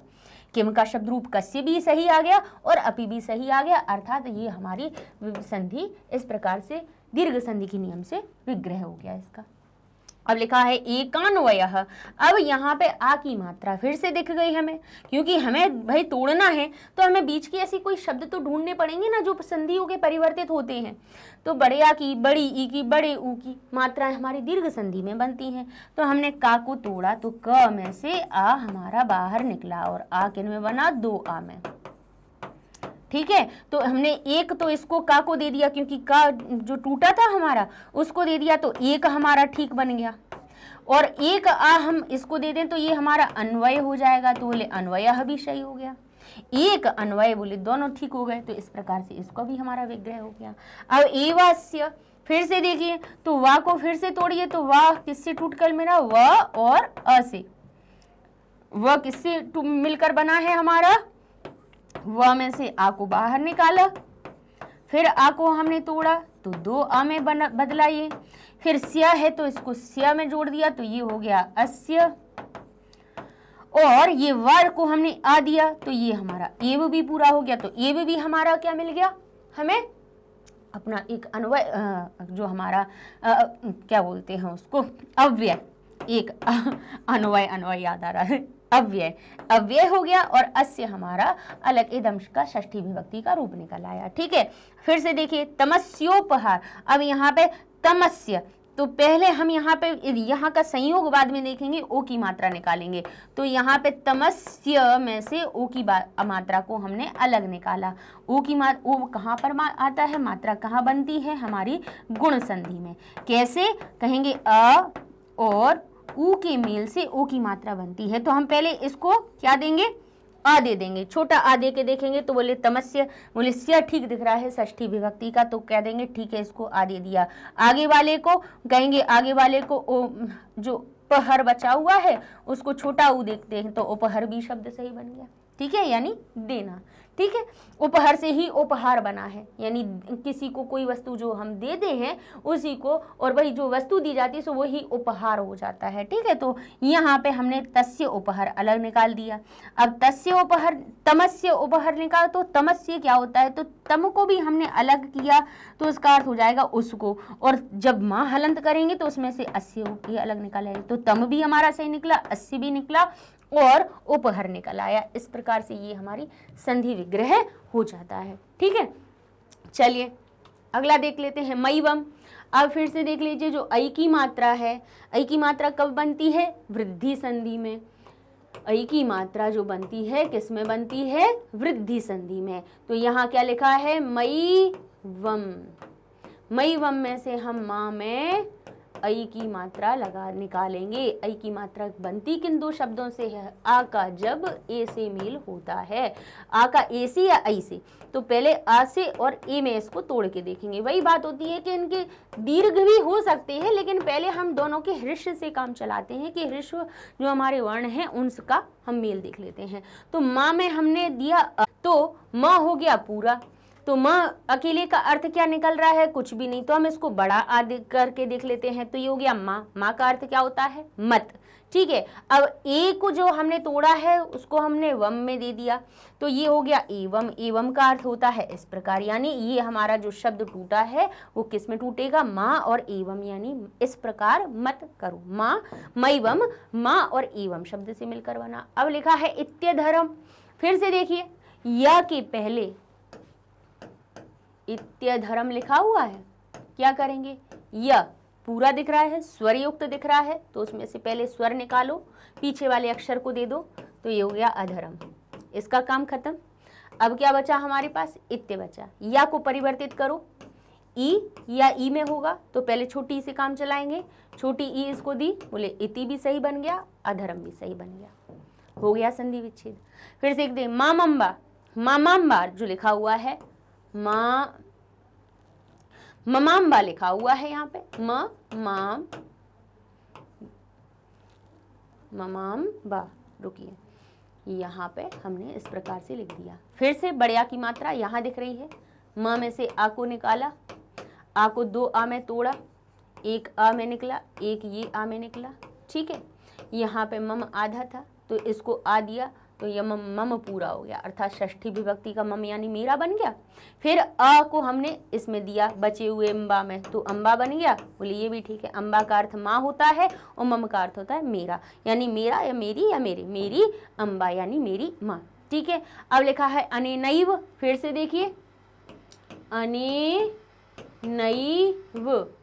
किम का शब्द रूप कस्य भी सही आ गया और अपि भी सही आ गया, अर्थात ये हमारी संधि इस प्रकार से दीर्घ संधि के नियम से विग्रह हो गया इसका। अब लिखा है एकान्वयः। अब यहाँ पे आ की मात्रा फिर से दिख गई हमें, क्योंकि हमें भाई तोड़ना है तो हमें बीच की ऐसी कोई शब्द तो ढूंढने पड़ेंगे ना जो संधियों के परिवर्तित होते हैं। तो बड़े आ की, बड़ी ई की, बड़े ऊ की मात्राएं हमारी दीर्घ संधि में बनती हैं। तो हमने का को तोड़ा तो क में से आ हमारा बाहर निकला और आ किन में बना, दो आ में। ठीक है, तो हमने एक तो इसको का को दे दिया, क्योंकि का जो टूटा था हमारा उसको दे दिया, तो एक हमारा ठीक बन गया। और एक आ हम इसको दे दें तो ये हमारा अन्वय हो जाएगा, तो बोले अन्वय भी सही हो गया। एक अन्वय बोले दोनों ठीक हो गए, तो इस प्रकार से इसको भी हमारा विग्रह हो गया। अब एवास्य फिर से देखिए, तो वा को फिर से तोड़िए, तो वा किससे टूट कर मिला, व और अ से। व किससे मिलकर बना है हमारा, व में से आ को बाहर निकाला, फिर आ को हमने तोड़ा तो दो आ में बदला ये, फिर स्या है तो इसको स्या में जोड़ दिया, तो ये हो गया अस्य। और ये वर को हमने आ दिया तो ये हमारा एव भी पूरा हो गया, तो एव भी हमारा क्या मिल गया, हमें अपना एक अन्वय जो हमारा क्या बोलते हैं उसको, अव्यय, एक अन्वय याद आ रहा है, अव्यय हो गया। और अस्य हमारा अलग इदंश का षष्ठी विभक्ति का रूप निकल आया। ठीक है, फिर से देखिए तमस्योपहार। अब यहाँ पे तमस्य, तो पहले हम यहाँ पे यहाँ का संयोग बाद में देखेंगे, ओ की मात्रा निकालेंगे। तो यहाँ पे तमस्य में से ओ की मात्रा को हमने अलग निकाला। ओ की ओ कहाँ पर आता है, मात्रा कहाँ बनती है, हमारी गुण संधि में। कैसे कहेंगे, अ और ऊ के मेल से ओ की मात्रा बनती है। तो हम पहले इसको क्या देंगे, आ दे देंगे, छोटा आ दे के देखेंगे तो बोले तमस्य, बोले स्या ठीक दिख रहा है षष्ठी विभक्ति का, तो कह देंगे ठीक है इसको आ दे दिया। आगे वाले को कहेंगे, आगे वाले को ओ जो उपहर बचा हुआ है उसको छोटा ऊ देखते हैं, तो उपहर भी शब्द सही बन गया। ठीक है, यानी देना। ठीक है, उपहार से ही उपहार बना है, यानी किसी को कोई वस्तु जो हम देते हैं उसी को, और वही जो वस्तु दी जाती है सो वही उपहार हो जाता है। ठीक है, तो यहाँ पे हमने तस्य उपहार अलग निकाल दिया। अब तस्य उपहार, तमस्य उपहार निकाल, तो तमस्य क्या होता है, तो तम को भी हमने अलग किया, तो उसका अर्थ हो जाएगा उसको। और जब माँ हलंत करेंगे तो उसमें से अस्य ये अलग निकालेंगे, तो तम भी हमारा सही निकला, अस्य भी निकला और उपहर निकल आया। इस प्रकार से ये हमारी संधि विग्रह हो जाता है। ठीक है, चलिए अगला देख लेते हैं मैवम। अब फिर से देख लीजिए, जो ऐ की मात्रा है, ऐ की मात्रा कब बनती है, वृद्धि संधि में। ऐ की मात्रा जो बनती है किस में बनती है, वृद्धि संधि में। तो यहाँ क्या लिखा है, मैवम। मैवम में से हम माँ में ऐ की मात्रा निकालेंगे। ऐ की मात्रा बनती किन दो शब्दों से है, आ का जब ए से मेल होता है, आ का ए से या ऐ से, तो पहले आ से और ए में इसको तोड़ के देखेंगे। वही बात होती है कि इनके दीर्घ भी हो सकते हैं, लेकिन पहले हम दोनों के हृष्य से काम चलाते हैं कि हृष्य जो हमारे वर्ण हैं उनका हम मेल देख लेते हैं। तो माँ में हमने दिया तो माँ हो गया पूरा, तो माँ अकेले का अर्थ क्या निकल रहा है, कुछ भी नहीं, तो हम इसको बड़ा आ करके देख लेते हैं, तो ये हो गया माँ। माँ का अर्थ क्या होता है, मत। ठीक है, अब ए को जो हमने तोड़ा है उसको हमने वम में दे दिया, तो ये हो गया एवं। एवं का अर्थ होता है इस प्रकार, यानी ये हमारा जो शब्द टूटा है वो किस में टूटेगा, माँ और एवं, यानी इस प्रकार मत करो। माँ, मैवम, माँ और एवं शब्द से मिलकर बना। अब लिखा है इत्यधरम। फिर से देखिए, या के पहले इत्यधरम लिखा हुआ है, क्या करेंगे, य, पूरा दिख रहा है, स्वर युक्त दिख रहा है, तो उसमें से पहले स्वर निकालो, पीछे वाले अक्षर को दे दो, तो ये हो गया अधरम। इसका काम खत्म। अब क्या बचा हमारे पास, इत्ते बचा। या को परिवर्तित करो, ई या ई में होगा तो पहले छोटी से काम चलाएंगे, छोटी ई इसको दी, बोले इति भी सही बन गया, अधरम भी सही बन गया, हो गया संधि विच्छेद। फिर से एक दे मामम्बा, मामाम्बा जो लिखा हुआ है, ममाम्बा लिखा हुआ है यहाँ पे, ममाम्बा, रुकिए, यहाँ पे हमने इस प्रकार से लिख दिया। फिर से बड़े आ की मात्रा यहाँ दिख रही है, म में से आ को निकाला, आ को 2 आ में तोड़ा, एक आ में निकला, एक ये आ में निकला, ठीक है। यहाँ पे मम आधा था तो इसको आ दिया, तो यह मम पूरा हो गया, अर्थात षष्ठी विभक्ति का मम यानी मेरा बन गया। फिर अ को हमने इसमें दिया बचे हुए अम्बा में, तो अम्बा बन गया, बोले ये भी ठीक है। अम्बा का अर्थ माँ होता है और मम का अर्थ होता है मेरा, यानी मेरा या मेरी या मेरे, मेरी अम्बा यानी मेरी माँ, ठीक है। अब लिखा है अनेनैव, फिर से देखिए अनेनैव,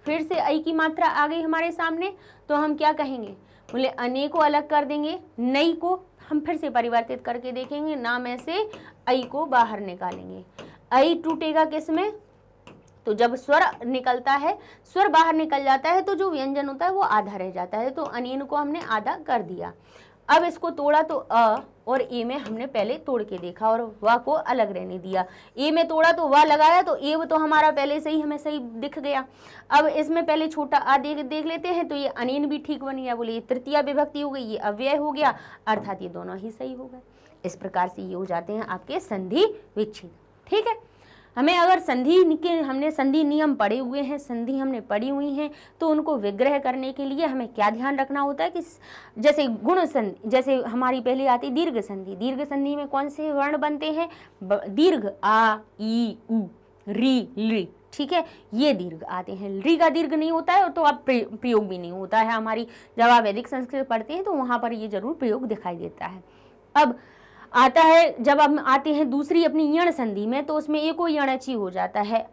फिर से ऐ की मात्रा आ गई हमारे सामने, तो हम क्या कहेंगे, बोले अने को अलग कर देंगे, नई को हम फिर से परिवर्तित करके देखेंगे, ना में से ऐ को बाहर निकालेंगे। ऐ टूटेगा किस में, तो जब स्वर निकलता है, स्वर बाहर निकल जाता है तो जो व्यंजन होता है वो आधा रह जाता है, तो अनीन को हमने आधा कर दिया। अब इसको तोड़ा तो अ और ए में हमने पहले तोड़ के देखा और वा को अलग रहने दिया। ए में तोड़ा तो वा लगाया, तो ए तो हमारा पहले से ही हमें सही दिख गया। अब इसमें पहले छोटा आ देख लेते हैं, तो ये अनीन भी ठीक बन गया, बोले ये तृतीया विभक्ति हो गई, ये अव्यय हो गया, अर्थात ये दोनों ही सही हो गए। इस प्रकार से ये हो जाते हैं आपके संधि विच्छेद, ठीक है। हमें अगर संधि के हमने संधि नियम पढ़े हुए हैं, संधि हमने पढ़ी हुई हैं, तो उनको विग्रह करने के लिए हमें क्या ध्यान रखना होता है कि जैसे गुण संधि, जैसे हमारी पहले आती दीर्घ संधि, दीर्घ संधि में कौन से वर्ण बनते हैं, दीर्घ आ ई उ री ली, ठीक है, ये दीर्घ आते हैं। री का दीर्घ नहीं होता है तो अब प्रयोग भी नहीं होता है। हमारी जब आप वैदिक संस्कृत पढ़ते हैं तो वहां पर ये जरूर प्रयोग दिखाई देता है। अब आता है जब हम आते हैं दूसरी अपनी यण संधि में, तो उसमें एको यणची हो जाता है,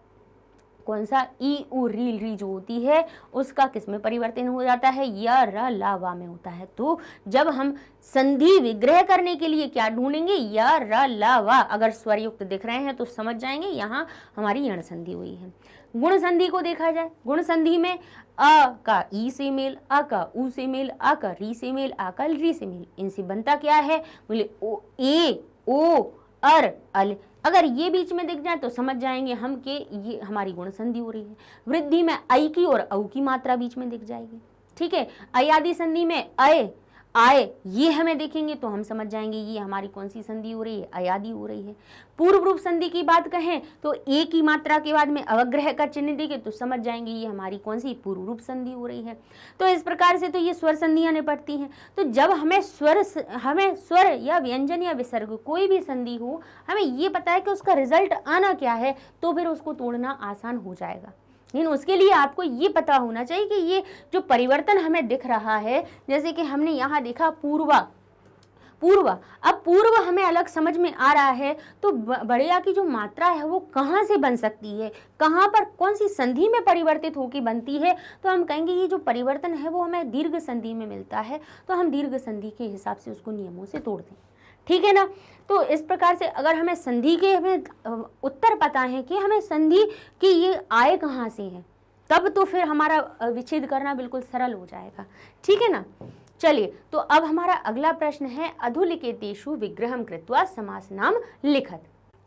कौन सा, ई उ री जो होती है उसका किस में परिवर्तन हो जाता है, या र ला वा में होता है। तो जब हम संधि विग्रह करने के लिए क्या ढूंढेंगे, या र ला वा, अगर स्वर युक्त दिख रहे हैं तो समझ जाएंगे यहाँ हमारी यण संधि हुई है। गुण संधि को देखा जाए, गुण संधि में अ का ई से मेल, अ का उ से मेल, अ का री से मेल, आ का री से मेल, इनसे बनता क्या है, बोले ओ ए ओ अर अल। अगर ये बीच में दिख जाए तो समझ जाएंगे हम कि ये हमारी गुण संधि हो रही है। वृद्धि में ऐ की और औ की मात्रा बीच में दिख जाएगी, ठीक है। अयादि संधि में अय आए ये हमें देखेंगे तो हम समझ जाएंगे ये हमारी कौन सी संधि हो रही है, अयादि हो रही है। पूर्व रूप संधि की बात कहें तो ए की मात्रा के बाद में अवग्रह का चिन्ह देंगे तो समझ जाएंगे ये हमारी कौन सी पूर्व रूप संधि हो रही है। तो इस प्रकार से तो ये स्वर संधियां निपटती हैं। तो जब हमें स्वर या व्यंजन या विसर्ग कोई भी संधि हो, हमें ये पता है कि उसका रिजल्ट आना क्या है, तो फिर उसको तोड़ना आसान हो जाएगा। लेकिन उसके लिए आपको ये पता होना चाहिए कि ये जो परिवर्तन हमें दिख रहा है, जैसे कि हमने यहाँ देखा पूर्वा, अब पूर्व हमें अलग समझ में आ रहा है, तो बड़े आ की जो मात्रा है वो कहाँ से बन सकती है, कहाँ पर कौन सी संधि में परिवर्तित होकर बनती है, तो हम कहेंगे ये जो परिवर्तन है वो हमें दीर्घ संधि में मिलता है, तो हम दीर्घ संधि के हिसाब से उसको नियमों से तोड़ दें, ठीक है ना। तो इस प्रकार से अगर हमें संधि के हमें उत्तर पता है कि हमें संधि की ये आय कहाँ से है, तब तो फिर हमारा विच्छेद करना बिल्कुल सरल हो जाएगा, ठीक है ना। चलिए, तो अब हमारा अगला प्रश्न है अधोलिखितेषु विग्रहं कृत्वा समास नाम लिखत।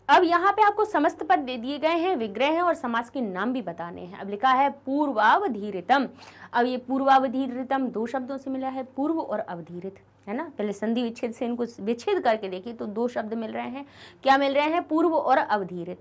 अब यहाँ पे आपको समस्त पद दे दिए गए हैं, विग्रह है और समास के नाम भी बताने हैं। अब लिखा है पूर्वावधीरितम। अब ये पूर्वावधीरितम दो शब्दों से मिला है, पूर्व और अवधीरित, है ना। पहले संधि विच्छेद से इनको विच्छेद करके देखिए तो दो शब्द मिल रहे हैं, क्या मिल रहे हैं, पूर्व और अवधीरित,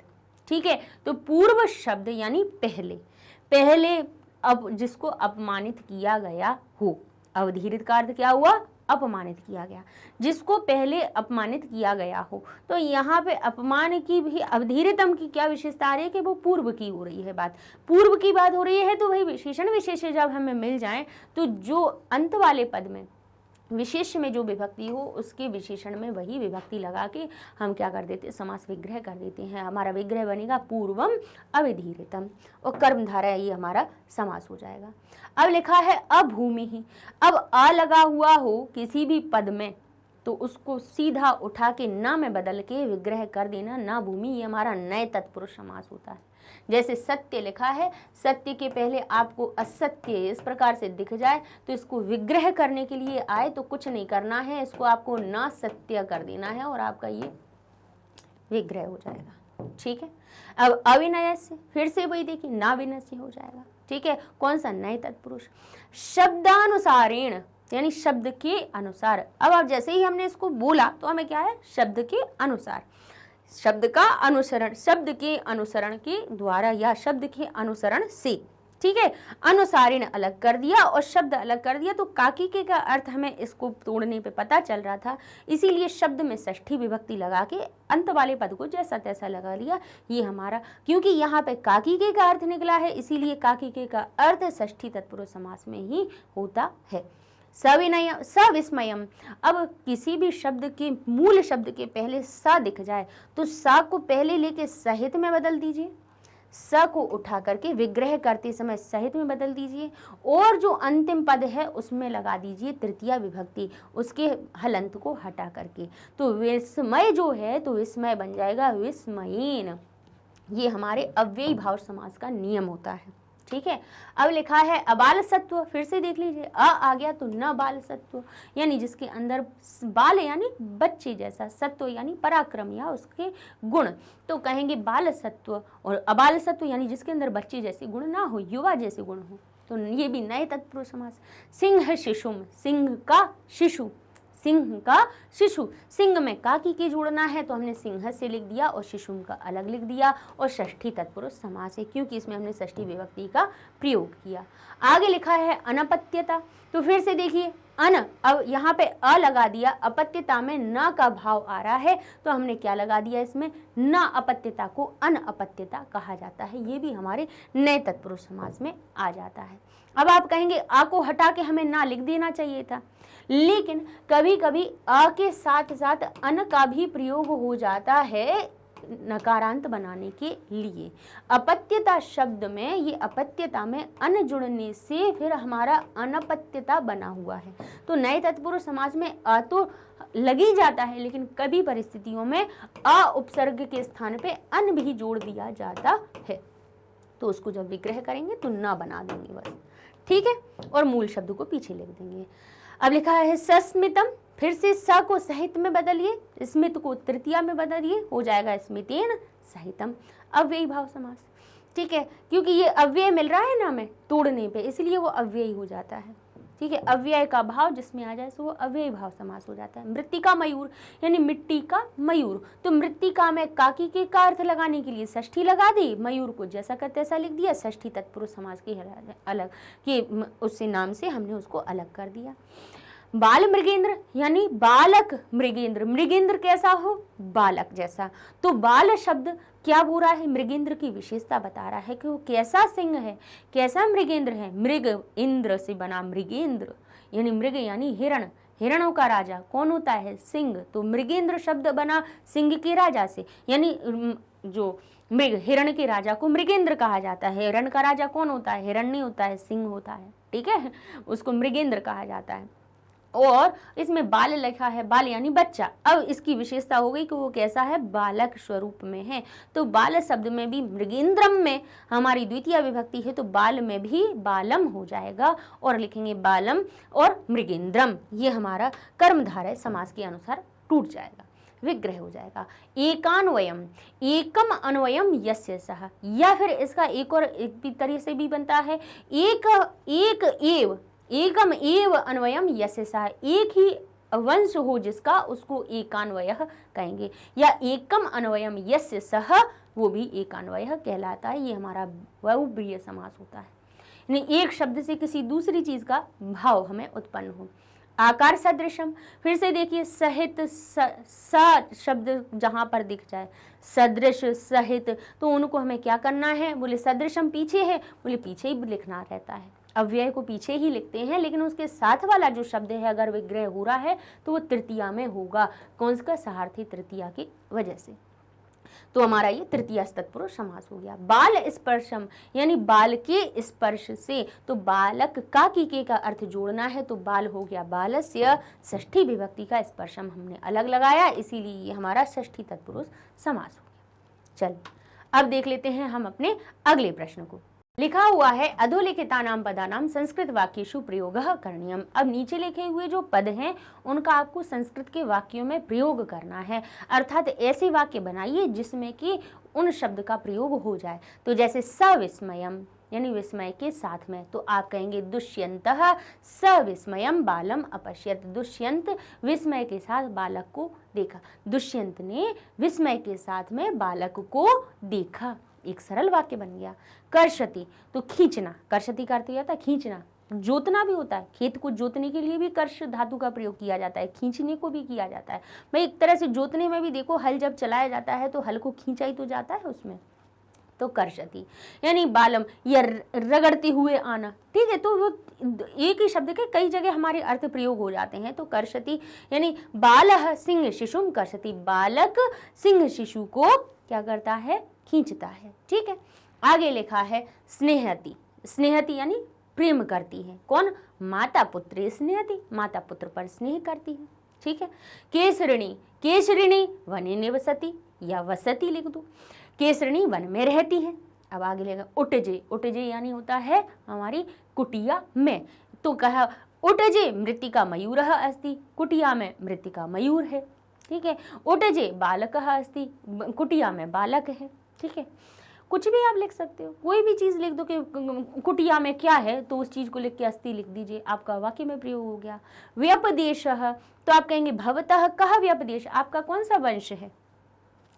ठीक है। तो पूर्व शब्द यानी पहले अब जिसको अपमानित किया गया हो, अवधीरित का अर्थ क्या हुआ, अपमानित किया गया, जिसको पहले अपमानित किया गया हो। तो यहाँ पे अपमान की भी अवधीरितम की क्या विशेषता आ रही है कि वो पूर्व की हो रही है बात, पूर्व की बात हो रही है। तो वही विशेषण विशेष जब हमें मिल जाए तो जो अंत वाले पद में विशेष में जो विभक्ति हो उसके विशेषण में वही विभक्ति लगा के हम क्या कर देते हैं, समास विग्रह कर देते हैं। हमारा विग्रह बनेगा पूर्वम अविधीरितम और कर्मधारा ये हमारा समास हो जाएगा। अब लिखा है अभूमि ही। अब अ लगा हुआ हो किसी भी पद में तो उसको सीधा उठा के ना में बदल के विग्रह कर देना, ना भूमि, ये हमारा नए तत्पुरुष समास होता है। जैसे सत्य लिखा है, सत्य के पहले आपको असत्य इस प्रकार से दिख जाए तो इसको विग्रह करने के लिए आए तो कुछ नहीं करना है, इसको आपको ना सत्य कर देना है और आपका ये विग्रह हो जाएगा। ठीक है। अब अविनय से फिर से वही देखिए, ना विनय से हो जाएगा। ठीक है। कौन सा, नए तत्पुरुष। शब्दानुसारेण यानी शब्द के अनुसार। अब जैसे ही हमने इसको बोला तो हमें क्या है, शब्द के अनुसार, शब्द का अनुसरण, शब्द के अनुसरण के द्वारा या शब्द के अनुसरण से। ठीक है। अनुसारेण अलग कर दिया और शब्द अलग कर दिया तो काकी के का अर्थ हमें इसको तोड़ने पे पता चल रहा था, इसीलिए शब्द में षष्ठी विभक्ति लगा के अंत वाले पद को जैसा तैसा लगा लिया। ये हमारा, क्योंकि यहाँ पे काकी के का अर्थ निकला है इसीलिए काकी के का अर्थ षष्ठी तत्पुरुष समास में ही होता है। सविनय सविस्मयम। अब किसी भी शब्द के मूल शब्द के पहले सा दिख जाए तो सा को पहले लेके सहित में बदल दीजिए, स को उठा करके विग्रह करते समय सहित में बदल दीजिए और जो अंतिम पद है उसमें लगा दीजिए तृतीया विभक्ति, उसके हलंत को हटा करके। तो विस्मय जो है तो विस्मय बन जाएगा विस्मयेन। ये हमारे अव्ययी भाव समास का नियम होता है। ठीक है। अब लिखा है अबाल सत्व। फिर से देख लीजिए, आ गया तो न बाल सत्व, यानी जिसके अंदर बाल यानी बच्चे जैसा, सत्व यानी पराक्रम या उसके गुण, तो कहेंगे बाल सत्व। और अबाल सत्व यानी जिसके अंदर बच्चे जैसे गुण ना हो, युवा जैसे गुण हो, तो ये भी नए तत्पुरुष समास। सिंह शिशुम, सिंह का शिशु, सिंह का शिशु। सिंह में काकी के जोड़ना है तो हमने सिंह से लिख दिया और शिशु का अलग लिख दिया और षष्ठी तत्पुरुष समास है क्योंकि इसमें हमने षष्ठी विभक्ति का प्रयोग किया। आगे लिखा है अनपत्यता। तो फिर से देखिए अन, अब यहाँ पे अ लगा दिया, अपत्यता में न का भाव आ रहा है तो हमने क्या लगा दिया इसमें, न अपत्यता को अनअपत्यता कहा जाता है। ये भी हमारे नए तत्पुरुष समास में आ जाता है। अब आप कहेंगे आ को हटा के हमें ना लिख देना चाहिए था, लेकिन कभी कभी अ के साथ साथ अन का भी प्रयोग हो जाता है नकारांत बनाने के लिए। अपत्यता शब्द में, ये अपत्यता में अन जुड़ने से फिर हमारा अनपत्यता बना हुआ है। तो नए तत्पुरुष समास में अ तो लगी जाता है लेकिन कभी परिस्थितियों में अ उपसर्ग के स्थान पे अन भी जोड़ दिया जाता है, तो उसको जब विग्रह करेंगे तो न बना देंगे बस। ठीक है। और मूल शब्द को पीछे लिख देंगे। अब लिखा है सस्मितम। फिर से स को सहित में बदलिए, स्मित को तृतीया में बदलिए, हो जाएगा स्मितेन सहितम, अव्ययी भाव समास। ठीक है। क्योंकि ये अव्यय मिल रहा है ना हमें तोड़ने पे, इसलिए वो अव्ययी हो जाता है। ठीक है। अव्यय का भाव जिसमें आ जाए सो वो अव्ययी भाव समास हो जाता है। मृत्तिका मयूर यानी मिट्टी का मयूर, तो मृत्तिका में काकी के का अर्थ लगाने के लिए षष्ठी लगा दी, मयूर को जैसा का तैसा लिख दिया, षष्ठी तत्पुरुष समास की अलग के उससे नाम से हमने उसको अलग कर दिया। बाल मृगेंद्र यानी बालक मृगेंद्र, मृगेंद्र कैसा हो, बालक जैसा। तो बाल शब्द क्या बोल रहा है, मृगेंद्र की विशेषता बता रहा है कि वो कैसा सिंह है, कैसा मृगेंद्र है। मृग इंद्र से बना मृगेंद्र, यानी मृग यानी हिरण, हिरणों का राजा कौन होता है, सिंह। तो मृगेंद्र शब्द बना सिंह के राजा से, यानी जो मृग हिरण के राजा को मृगेंद्र कहा जाता है। हिरण का राजा कौन होता है, हिरण नहीं होता है, सिंह होता है। ठीक है। उसको मृगेंद्र कहा जाता है। और इसमें बाल लिखा है, बाल यानी बच्चा। अब इसकी विशेषता हो गई कि वो कैसा है, बालक स्वरूप में है। तो बाल शब्द में भी मृगेंद्रम में हमारी द्वितीय विभक्ति है तो बाल में भी बालम हो जाएगा और लिखेंगे बालम और मृगेंद्रम। ये हमारा कर्मधारय समास के अनुसार टूट जाएगा, विग्रह हो जाएगा। एकान्वयम, एकम अन्वयम यस्य सह, या फिर इसका एक और एक तरह से भी बनता है एक एव, एकम एव अन्वयम यस्य सह, एक ही वंश हो जिसका उसको एकान्वय कहेंगे, या एकम अन्वयम यस्य सह, वो भी एकान्वय कहलाता है। ये हमारा बहुब्रीहि समास होता है, यानी एक शब्द से किसी दूसरी चीज का भाव हमें उत्पन्न हो। आकार सदृशम, फिर से देखिए सहित स शब्द जहां पर दिख जाए, सदृश सहित, तो उनको हमें क्या करना है, बोले सदृशम पीछे है, बोले पीछे ही लिखना रहता है। अव्यय को पीछे ही लिखते हैं, लेकिन उसके साथ वाला जो शब्द है अगर विग्रह हो रहा है तो वो तृतीया में होगा। कौन सा? सहार्थी तृतीया की वजह से। तो हमारा ये तृतीया तत्पुरुष समास हो गया। बाल स्पर्शम यानी बाल के स्पर्श से, तो बालक का की का अर्थ जोड़ना है, तो बाल हो गया बालस्य, षष्ठी विभक्ति का स्पर्शम हमने अलग लगाया, इसीलिए ये हमारा षष्ठी तत्पुरुष समास हो गया। चल अब देख लेते हैं हम अपने अगले प्रश्न को। लिखा हुआ है अधोलिखितानाम पदानाम संस्कृत वाक्येषु प्रयोगः करणीयम। अब नीचे लिखे हुए जो पद हैं उनका आपको संस्कृत के वाक्यों में प्रयोग करना है, अर्थात ऐसे वाक्य बनाइए जिसमें कि उन शब्द का प्रयोग हो जाए। तो जैसे सविस्मयम यानी विस्मय के साथ में, तो आप कहेंगे दुष्यंतः सविस्मयम बालम अपश्यत। दुष्यंत विस्मय के साथ बालक को देखा, दुष्यंत ने विस्मय के साथ में बालक को देखा। एक सरल वाक्य बन गया। कर्षति तो खींचना, कर्षति का अर्थ होता है खींचना, जोतना भी होता है, खेत को जोतने के लिए भी कर्ष धातु का प्रयोग किया जाता है, खींचने को भी किया जाता है। भाई एक तरह से जोतने में भी देखो, हल जब चलाया जाता है तो हल को खींचा ही तो जाता है उसमें, तो कर्षति यानी बालम या रगड़ते हुए आना। ठीक है, तो वो एक ही शब्द के कई जगह हमारे अर्थ प्रयोग हो जाते हैं। तो कर्षति यानी बालः सिंह शिशुम कर्षति, बालक सिंह शिशु को क्या करता है? खींचता है। ठीक है, आगे लिखा है स्नेहति। स्नेहति यानी प्रेम करती है। कौन? माता पुत्र स्नेहति, माता पुत्र पर स्नेह करती है। ठीक है, केसरिणी, केसरिणी वने निवसति या वसति लिख दो, केसरिणी वन में रहती है। अब आगे लेगा उटजे, उटजे यानी होता है हमारी कुटिया में। तो कहा उटजे मृत्तिका मयूरः अस्ति, कुटिया में मृत्तिका मयूर है। ठीक है, उटजे बालकः अस्ति, कुटिया में बालक है। ठीक है, कुछ भी आप लिख सकते हो, कोई भी चीज लिख दो कि कुटिया में क्या है, तो उस चीज को लिख के अस्ति लिख दीजिए, आपका वाक्य में प्रयोग हो गया। व्यपदेशः तो आप कहेंगे भवतः कः व्यपदेश, आपका कौन सा वंश है?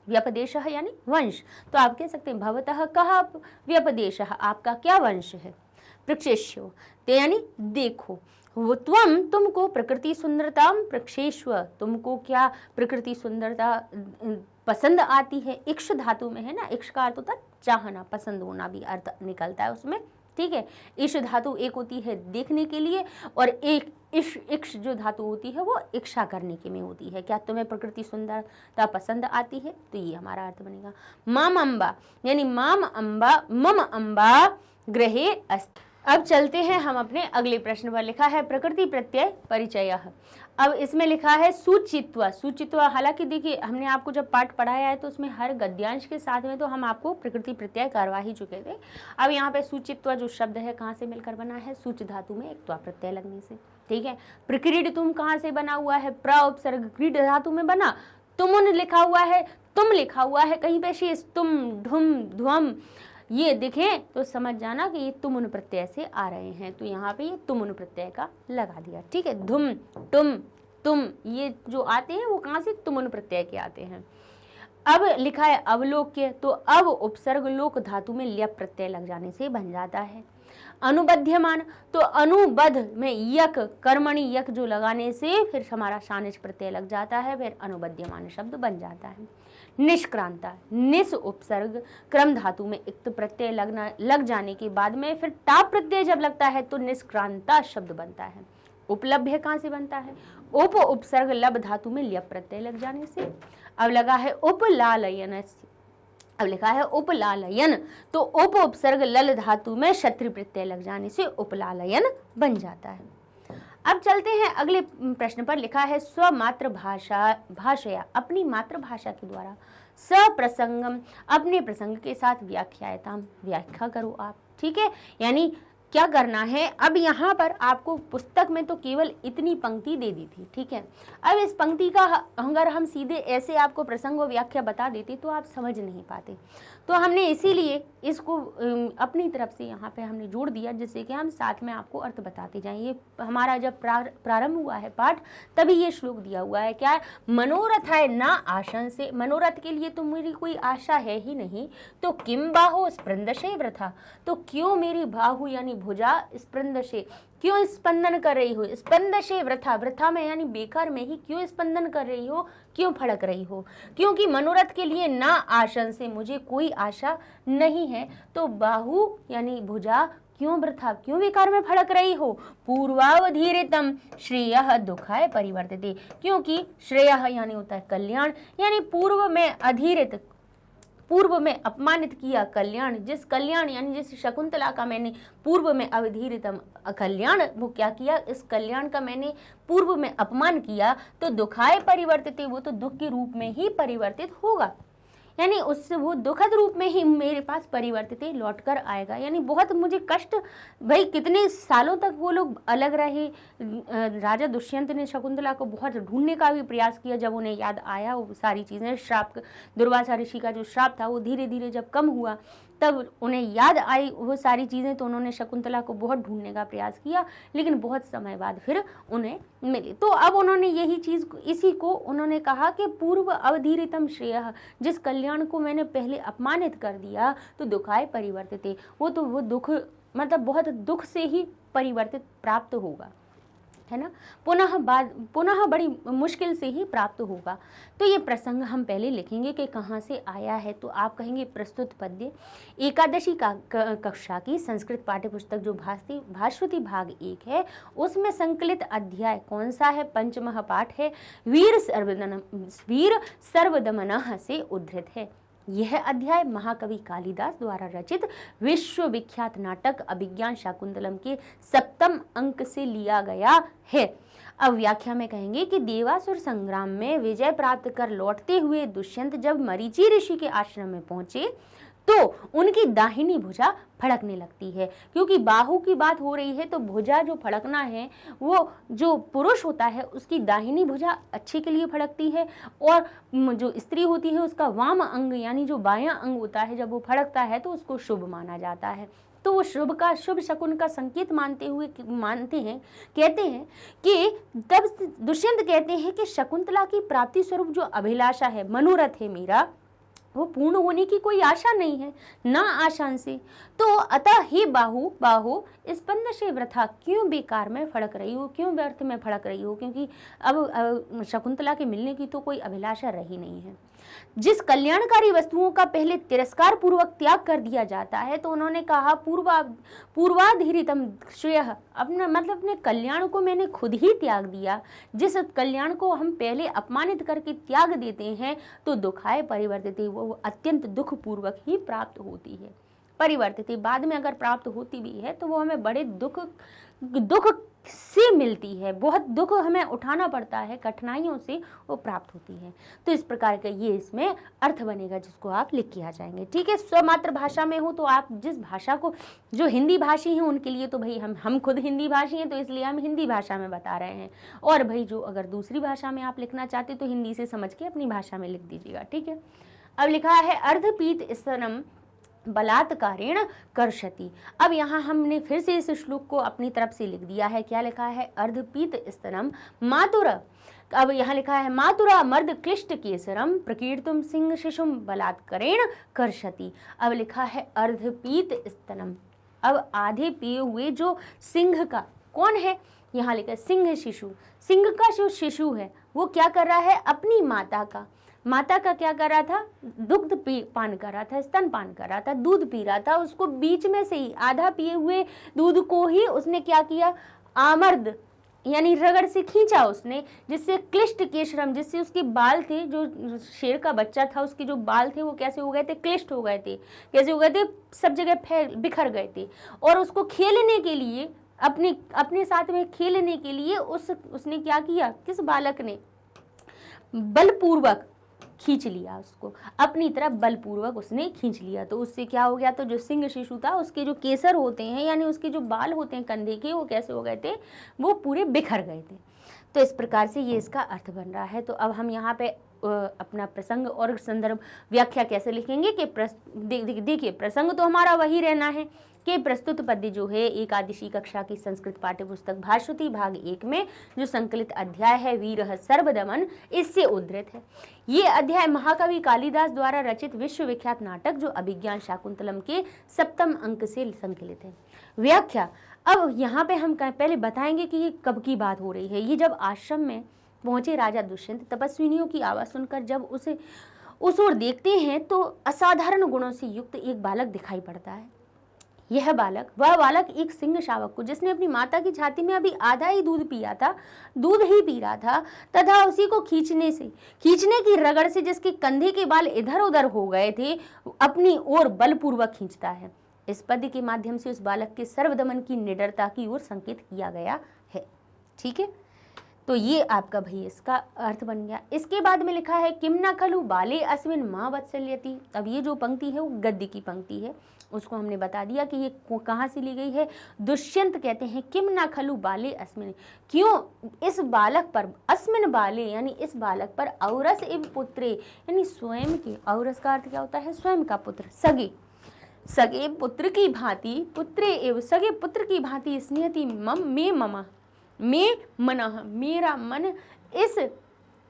व्यपदेशः यानी वंश, तो आप कह सकते हैं भवतः कः व्यपदेशः, आपका क्या वंश है? प्रक्षेष्यो ते यानी देखो, वो तुमको प्रकृति सुंदरता प्रक्षेष्व, तुमको क्या प्रकृति सुंदरता पसंद आती है? इक्ष धातु में है ना, इक्ष का अर्थ होता है चाहना, पसंद होना भी अर्थ निकलता है उसमें। ठीक है, इक्ष धातु एक होती है देखने के लिए, और एक इक्ष जो धातु होती है वो इच्छा करने के में होती है। क्या तुम्हें प्रकृति सुंदरता पसंद आती है? तो ये हमारा अर्थ बनेगा। माम अम्बा यानी माम अम्बा मम अम्बा गृहे अस्ति। अब चलते हैं हम अपने अगले प्रश्न पर। लिखा है प्रकृति प्रत्यय परिचयः। अब इसमें लिखा है सुचित्वा। सुचित्वा, हालांकि देखिए हमने आपको जब पाठ पढ़ाया है तो उसमें हर गद्यांश के साथ में तो हम आपको प्रकृति प्रत्यय करवा ही चुके थे। अब यहाँ पे सुचित्वा जो शब्द है कहाँ से मिलकर बना है? सूच धातु में एक त्वा प्रत्यय लगने से। ठीक है, प्रक्रीड तुम कहाँ से बना हुआ है? प्र उपसर्ग क्रीड धातु में बना। तुमुन लिखा हुआ है, तुम लिखा हुआ है कहीं पे शेष, तुम ढुम ध्वम, ये देखें तो समझ जाना कि ये तुमुन प्रत्यय से आ रहे हैं, तो यहाँ पे ये तुमुन प्रत्यय का लगा दिया। ठीक है, धुम टुम तुम ये जो आते हैं वो कहाँ से? तुमुन प्रत्यय के आते हैं। अब लिखा है अवलोक्य, तो अब उपसर्ग लोक धातु में ल्यप प्रत्यय लग जाने से बन जाता है। अनुबध्यमान, तो अनुबद्ध में यक कर्मणि यक जो लगाने से फिर हमारा शानिच प्रत्यय लग जाता है, फिर अनुबध्यमान शब्द बन जाता है। निष्क्रांता, निस उपसर्ग क्रम धातु में इक्त प्रत्यय लग जाने के बाद में फिर टाप प्रत्यय जब लगता है तो निष्क्रांता शब्द बनता है। उपलब्ध कहाँ से बनता है? उप उपसर्ग लब धातु में ल्यप प्रत्यय लग जाने से। अब लगा है उपलालयन, अब लिखा है उपलालयन, तो उप उपसर्ग लल धातु में क्षत्रि प्रत्यय लग जाने से उपलालयन बन जाता है। अब चलते हैं अगले प्रश्न पर। लिखा है भाषया, अपनी मातृभाषा के द्वारा, सप्रसंगम, अपने प्रसंग के साथ व्याख्यायताम, व्याख्या करो आप। ठीक है, यानी क्या करना है? अब यहाँ पर आपको पुस्तक में तो केवल इतनी पंक्ति दे दी थी। ठीक है, अब इस पंक्ति का अगर हम सीधे ऐसे आपको प्रसंग और व्याख्या बता देते तो आप समझ नहीं पाते, तो हमने इसीलिए इसको अपनी तरफ से यहाँ पे हमने जोड़ दिया, जिससे कि हम साथ में आपको अर्थ बताते जाएं। ये हमारा जब प्रारंभ हुआ है पाठ तभी ये श्लोक दिया हुआ है। क्या है? मनोरथ है ना आशन से, मनोरथ के लिए तो मेरी कोई आशा है ही नहीं, तो किम बाहो स्पृंदशे वृथा, तो क्यों मेरी बाहु यानी भुजा स्पृंदशे क्यों स्पंदन कर रही हो? स्पंदशे वृथा, वृथा में यानी बेकार में ही क्यों स्पंदन कर रही हो, क्यों फड़क रही हो? क्योंकि मनोरथ के लिए ना आशन से, मुझे कोई आशा नहीं है, तो बाहु यानी भुजा क्यों वृथा, क्यों विकार में भड़क रही हो। पूर्वावधीरितम श्रेयः दुखाय परिवर्तिते, क्योंकि श्रेयः यानी होता है कल्याण, यानी पूर्व में अधीरित, पूर्व में अपमानित किया कल्याण, जिस कल्याण यानी जिस शकुंतला का मैंने पूर्व में अवधीरितम कल्याण, वो क्या किया, इस कल्याण का मैंने पूर्व में अपमान किया, तो दुखाय परिवर्तित, वो तो दुख के रूप में ही परिवर्तित होगा, यानी उससे वो दुखद रूप में ही मेरे पास परिवर्तित लौट कर आएगा। यानी बहुत मुझे कष्ट, भाई कितने सालों तक वो लोग अलग रहे। राजा दुष्यंत ने शकुंतला को बहुत ढूंढने का भी प्रयास किया, जब उन्हें याद आया वो सारी चीज़ें, श्राप, दुर्वासा ऋषि का जो श्राप था वो धीरे धीरे जब कम हुआ, तब उन्हें याद आई वो सारी चीज़ें, तो उन्होंने शकुंतला को बहुत ढूंढने का प्रयास किया, लेकिन बहुत समय बाद फिर उन्हें मिली। तो अब उन्होंने यही चीज़, इसी को उन्होंने कहा कि पूर्व अवधीरितम श्रेयः, जिस कल्याण को मैंने पहले अपमानित कर दिया, तो दुखाय परिवर्तित, वो तो वो दुख, मतलब बहुत दुख से ही परिवर्तित प्राप्त होगा, है ना, पुनः बड़ी मुश्किल से ही प्राप्त होगा। तो ये प्रसंग हम पहले लिखेंगे कि कहाँ से आया है। तो आप कहेंगे प्रस्तुत पद्य एकादशी का कक्षा की संस्कृत पाठ्यपुस्तक जो भास्वती भाग 1 है, उसमें संकलित अध्याय कौन सा है, पंचमः पाठ है, वीर सर्वदमनः से उद्धृत है। यह अध्याय महाकवि कालिदास द्वारा रचित विश्वविख्यात नाटक अभिज्ञान शाकुंतलम के 7वें अंक से लिया गया है। अब व्याख्या में कहेंगे कि देवासुर संग्राम में विजय प्राप्त कर लौटते हुए दुष्यंत जब मरीचि ऋषि के आश्रम में पहुंचे, तो उनकी दाहिनी भुजा फड़कने लगती है, क्योंकि बाहु की बात हो रही है, तो भुजा जो फड़कना है वो जो पुरुष होता है उसकी दाहिनी भुजा अच्छे के लिए फड़कती है, और जो स्त्री होती है उसका वाम अंग यानी जो बायां अंग होता है, जब वो फड़कता है तो उसको शुभ माना जाता है। तो वो शुभ शकुन का संकेत मानते हैं, कहते हैं कि तब दुष्यंत कहते हैं कि शकुंतला की प्राप्ति स्वरूप जो अभिलाषा है, मनोरथ है मेरा, वो पूर्ण होने की कोई आशा नहीं है, ना आशांसी। तो अतः ही बाहु स्पंद से वृथा, क्यों बेकार में फड़क रही हो, क्यों व्यर्थ में फड़क रही हो, क्योंकि अब शकुंतला के मिलने की तो कोई अभिलाषा रही नहीं है। जिस कल्याणकारी वस्तुओं का पहले तिरस्कार पूर्वक त्याग कर दिया जाता है, तो उन्होंने कहा पूर्वाधिरितम श्रेयः, अपने मतलब अपने कल्याण को मैंने खुद ही त्याग दिया। जिस कल्याण को हम पहले अपमानित करके त्याग देते हैं, तो दुखाय परिवर्तित, वो अत्यंत दुख पूर्वक ही प्राप्त होती है, परिवर्तित। बाद में अगर प्राप्त होती भी है तो वो हमें बड़े दुख से मिलती है, बहुत दुख हमें उठाना पड़ता है, कठिनाइयों से वो प्राप्त होती है। तो इस प्रकार का ये इसमें अर्थ बनेगा, जिसको आप लिख के आ जाएंगे। ठीक है, स्वमात्र भाषा में हो तो आप जिस भाषा को, जो हिंदी भाषी हैं उनके लिए तो भाई हम खुद हिंदी भाषी हैं, तो इसलिए हम हिंदी भाषा में बता रहे हैं, और भाई जो अगर दूसरी भाषा में आप लिखना चाहते तो हिंदी से समझ के अपनी भाषा में लिख दीजिएगा। ठीक है, अब लिखा है अर्धपीत स्तनम बलात्कारेण कर्षति। अब यहाँ हमने फिर से इस श्लोक को अपनी तरफ से लिख दिया है। क्या लिखा है, अर्धपीत स्तनम मातुर, अब यहाँ लिखा है मातुरा मर्द क्लिष्ट केसरम प्रकीर्तुम सिंह शिशुम बलात्कारेण कर्षति। अब लिखा है अर्धपीत स्तनम, अब आधे पिए हुए जो सिंह का, कौन है, यहाँ लिखा है सिंह शिशु, सिंह का जो शिशु है वो क्या कर रहा है, अपनी माता का क्या कर रहा था, दुग्ध पान कर रहा था, स्तन पान कर रहा था, दूध पी रहा था। उसको बीच में से ही आधा पिए हुए दूध को ही उसने क्या किया, आमर्द यानी रगड़ से खींचा उसने, जिससे क्लिष्ट केशरम, जिससे उसके बाल थे, जो शेर का बच्चा था उसके जो बाल थे वो कैसे हो गए थे, क्लिष्ट हो गए थे, कैसे हो गए थे, सब जगह बिखर गए थे। और उसको खेलने के लिए, अपने साथ में खेलने के लिए उसने क्या किया, किस बालक ने बलपूर्वक खींच लिया, उसको अपनी तरफ बलपूर्वक उसने खींच लिया। तो उससे क्या हो गया, तो जो सिंह शिशु था उसके जो केसर होते हैं यानी उसके जो बाल होते हैं कंधे के, वो कैसे हो गए थे, वो पूरे बिखर गए थे। तो इस प्रकार से ये इसका अर्थ बन रहा है। तो अब हम यहाँ पे अपना प्रसंग और संदर्भ व्याख्या कैसे लिखेंगे कि देखिए प्रसंग तो हमारा वही रहना है कि प्रस्तुत पद्य जो है एकादशी कक्षा की संस्कृत पाठ्यपुस्तक भास्वती भाग 1 में जो संकलित अध्याय है वीरः सर्वदमन, इससे उद्धृत है। ये अध्याय महाकवि कालिदास द्वारा रचित विश्वविख्यात नाटक जो अभिज्ञान शाकुंतलम के 7वें अंक से संकलित है। व्याख्या, अब यहाँ पे हम पहले बताएंगे कि ये कब की बात हो रही है। ये जब आश्रम में पहुंचे राजा दुष्यंत, तपस्विनियों की आवाज सुनकर जब उस ओर देखते हैं तो असाधारण गुणों से युक्त एक बालक दिखाई पड़ता है। यह बालक, वह बालक एक सिंह शावक को, जिसने अपनी माता की छाती में अभी आधा ही दूध पिया था, दूध ही पी रहा था, तथा उसी को खींचने की रगड़ से जिसके कंधे के बाल इधर उधर हो गए थे, अपनी ओर बलपूर्वक खींचता है। इस पद्य के माध्यम से उस बालक के सर्वदमन की निडरता की ओर संकेत किया गया है। ठीक है, तो ये आपका भाई इसका अर्थ बन गया। इसके बाद में लिखा है किम न खलु बाले अस्मिन् मां वत्सल्यति। अब ये जो पंक्ति है वो गद्य की पंक्ति है, उसको हमने बता दिया कि ये कहाँ से ली गई है। दुष्यंत कहते हैं किम न खलु बाले अस्मिन्, क्यों इस बालक पर, अस्मिन् बाले यानी इस बालक पर, औरस एव पुत्रे यानी स्वयं के, औरस का अर्थ क्या होता है, स्वयं का पुत्र, सगे पुत्र की भांति, पुत्रे एव सगे पुत्र की भांति स्नेहति में मनः, मेरा मन इस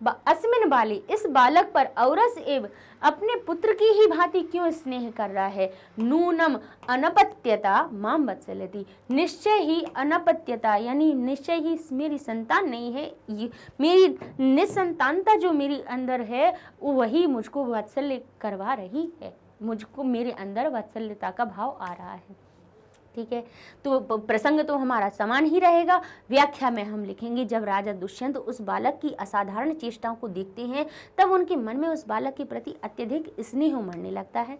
अस्मिन् बाले, इस बालक पर, औरस एव अपने पुत्र की ही भांति क्यों स्नेह कर रहा है। नूनम अनपत्यता माम वत्सलति, निश्चय ही अनपत्यता यानी निश्चय ही मेरी संतान नहीं है, मेरी निसंतानता जो मेरे अंदर है वही मुझको वात्सल्य करवा रही है, मुझको मेरे अंदर वात्सल्यता का भाव आ रहा है। ठीक है, तो प्रसंग तो हमारा समान ही रहेगा। व्याख्या में हम लिखेंगे जब राजा दुष्यंत उस बालक की असाधारण चेष्टाओं को देखते हैं तब उनके मन में उस बालक के प्रति अत्यधिक स्नेह उमड़ने लगता है।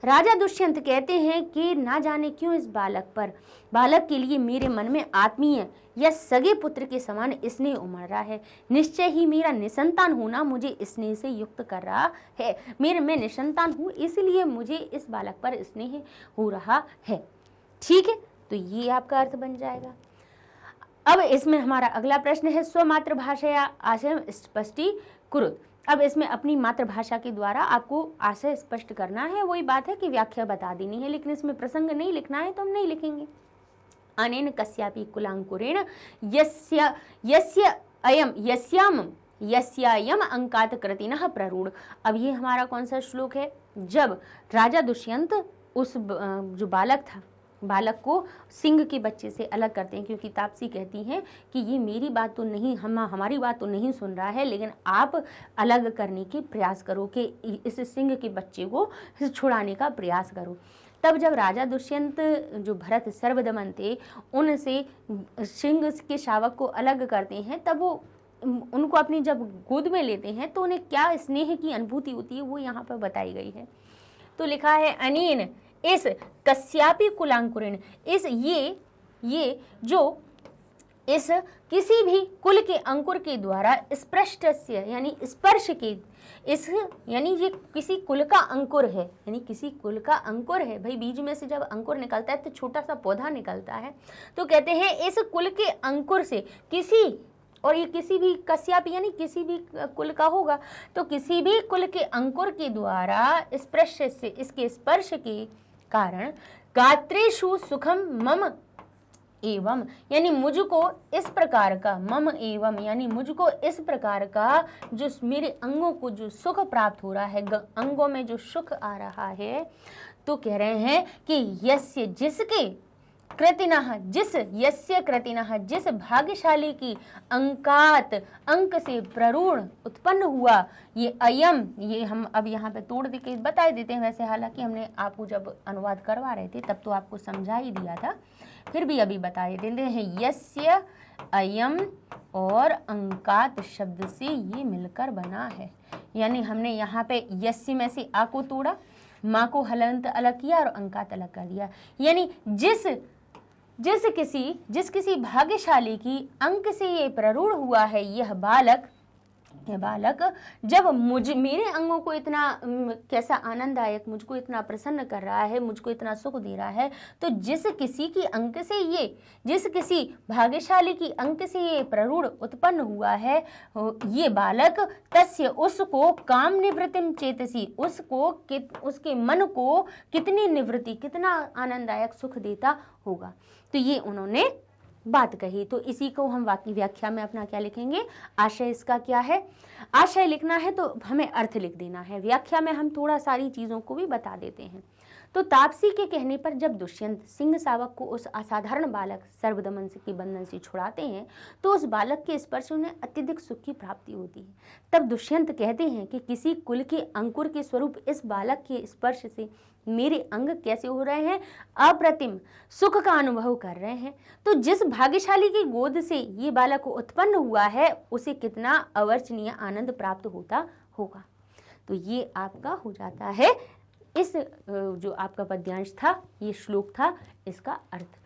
राजा दुष्यंत कहते हैं कि ना जाने क्यों इस बालक के लिए मेरे मन में आत्मीय या सगे पुत्र के समान स्नेह उमड़ रहा है। निश्चय ही मेरा निसंतान होना मुझे स्नेह से युक्त कर रहा है। मैं निसंतान हूँ, इसलिए मुझे इस बालक पर स्नेह हो रहा है। ठीक है, तो ये आपका अर्थ बन जाएगा। अब इसमें हमारा अगला प्रश्न है स्वमातृभाषा या आशय स्पष्टीकृत। अब इसमें अपनी मातृभाषा के द्वारा आपको आशय स्पष्ट करना है। वही बात है कि व्याख्या बता देनी है, लेकिन इसमें प्रसंग नहीं लिखना है तो हम नहीं लिखेंगे। अनेन कस्यापि कुलांकुरेण यस्यायम अंकात कृतिनः प्ररूढ़। अब ये हमारा कौन सा श्लोक है, जब राजा दुष्यंत उस जो बालक को सिंह के बच्चे से अलग करते हैं, क्योंकि तापसी कहती हैं कि ये मेरी बात तो नहीं, हमारी बात तो नहीं सुन रहा है, लेकिन आप अलग करने के प्रयास करो कि इस सिंह के बच्चे को छुड़ाने का प्रयास करो। तब जब राजा दुष्यंत जो भरत सर्वदमन थे उनसे सिंह के शावक को अलग करते हैं, तब वो उनको अपनी जब गोद में लेते हैं तो उन्हें क्या स्नेह की अनुभूति होती है वो यहाँ पर बताई गई है। तो लिखा है अनेन इस कस्यापि कुलांकुरेण, इस ये जो इस किसी भी कुल के अंकुर के द्वारा स्पृष्टस्य यानी स्पर्श के, इस यानी ये किसी कुल का अंकुर है, यानी किसी कुल का अंकुर है। भाई बीज में से जब अंकुर निकलता है तो छोटा सा पौधा निकलता है, तो कहते हैं इस कुल के अंकुर से किसी, और ये किसी भी कश्यप यानी किसी भी कुल का होगा, तो किसी भी कुल के अंकुर के द्वारा स्पर्श से, इसके स्पर्श के कारण गात्रेषु सुखम मम एवं, यानी मुझको इस प्रकार का, मम एवं यानी मुझको इस प्रकार का जो मेरे अंगों को जो सुख प्राप्त हो रहा है, अंगों में जो सुख आ रहा है, तो कह रहे हैं कि यस्य जिसके कृतिनः, यस्य कृतिनः जिस भाग्यशाली की अंकात अंक से प्ररूढ़ उत्पन्न हुआ ये अयम, ये हम अब यहाँ पे तोड़ दे के बता देते हैं। वैसे हालांकि हमने आपको जब अनुवाद करवा रहे थे तब तो आपको समझा ही दिया था, फिर भी अभी बता देते हैं। यस्य अयम और अंकात शब्द से ये मिलकर बना है, यानी हमने यहाँ पे यस्य में से आ को तोड़ा, माँ को हलंत अलग किया और अंकात अलग कर दिया। यानी जिस किसी भाग्यशाली की अंक से ये प्ररूढ़ हुआ है यह बालक जब मेरे अंगों को इतना कैसा आनंददायक, मुझको इतना प्रसन्न कर रहा है, मुझको इतना सुख दे रहा है, तो जिस किसी भाग्यशाली की अंक से ये प्ररूढ़ उत्पन्न हुआ है ये बालक, तस्य उसको काम निवृत्तिम चेतसी, उसके मन को कितनी निवृत्ति, कितना आनंददायक सुख देता होगा। तो ये उन्होंने बात कही। तो इसी को हम व्याख्या में अपना क्या लिखेंगे, आशय इसका क्या है। आशय लिखना है तो हमें अर्थ लिख देना है, व्याख्या में हम थोड़ा सारी चीज़ों को भी बता देते हैं। तो तो तापसी के कहने पर जब दुष्यंत सिंह सावक को उस असाधारण बालक सर्वदमन के बंधन से छुड़ाते हैं तो उस बालक के स्पर्श उन्हें अत्यधिक सुख की प्राप्ति होती है। तब दुष्यंत कहते हैं कि किसी कुल के अंकुर के स्वरूप इस बालक के स्पर्श से मेरे अंग कैसे हो रहे हैं, अप्रतिम सुख का अनुभव कर रहे हैं। तो जिस भाग्यशाली की गोद से ये बालक उत्पन्न हुआ है उसे कितना अवर्चनीय आनंद प्राप्त होता होगा। तो ये आपका हो जाता है इस जो आपका पद्यांश था, ये श्लोक था, इसका अर्थ।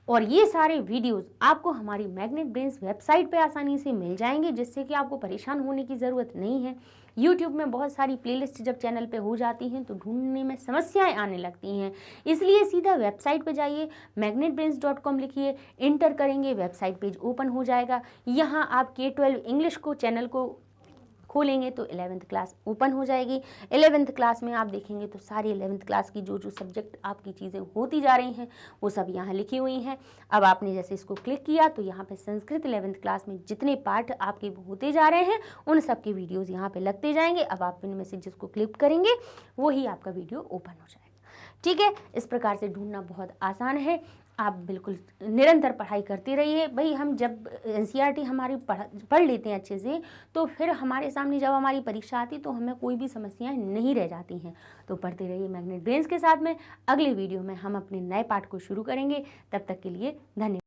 और ये सारे वीडियोस आपको हमारी मैग्नेट ब्रेन्स वेबसाइट पे आसानी से मिल जाएंगे, जिससे कि आपको परेशान होने की ज़रूरत नहीं है। यूट्यूब में बहुत सारी प्लेलिस्ट जब चैनल पे हो जाती हैं तो ढूंढने में समस्याएं आने लगती हैं, इसलिए सीधा वेबसाइट पे जाइए, magnetbrains.com लिखिए, इंटर करेंगे, वेबसाइट पेज ओपन हो जाएगा। यहाँ आप K12 इंग्लिश को चैनल को खोलेंगे तो 11th क्लास ओपन हो जाएगी। 11th क्लास में आप देखेंगे तो सारी 11th क्लास की जो जो सब्जेक्ट आपकी चीज़ें होती जा रही हैं वो सब यहाँ लिखी हुई हैं। अब आपने जैसे इसको क्लिक किया तो यहाँ पे संस्कृत 11th क्लास में जितने पाठ आपके होते जा रहे हैं उन सब के वीडियोज़ यहाँ पे लगते जाएंगे। अब आप इनमें से जिसको क्लिक करेंगे वही आपका वीडियो ओपन हो जाएगा। ठीक है, इस प्रकार से ढूंढना बहुत आसान है। आप बिल्कुल निरंतर पढ़ाई करते रहिए। भाई हम जब NCERT हमारी पढ़ लेते हैं अच्छे से तो फिर हमारे सामने जब हमारी परीक्षा आती तो हमें कोई भी समस्याएं नहीं रह जाती हैं। तो पढ़ते रहिए मैग्नेट ब्रेन्स के साथ में। अगले वीडियो में हम अपने नए पाठ को शुरू करेंगे। तब तक के लिए धन्यवाद।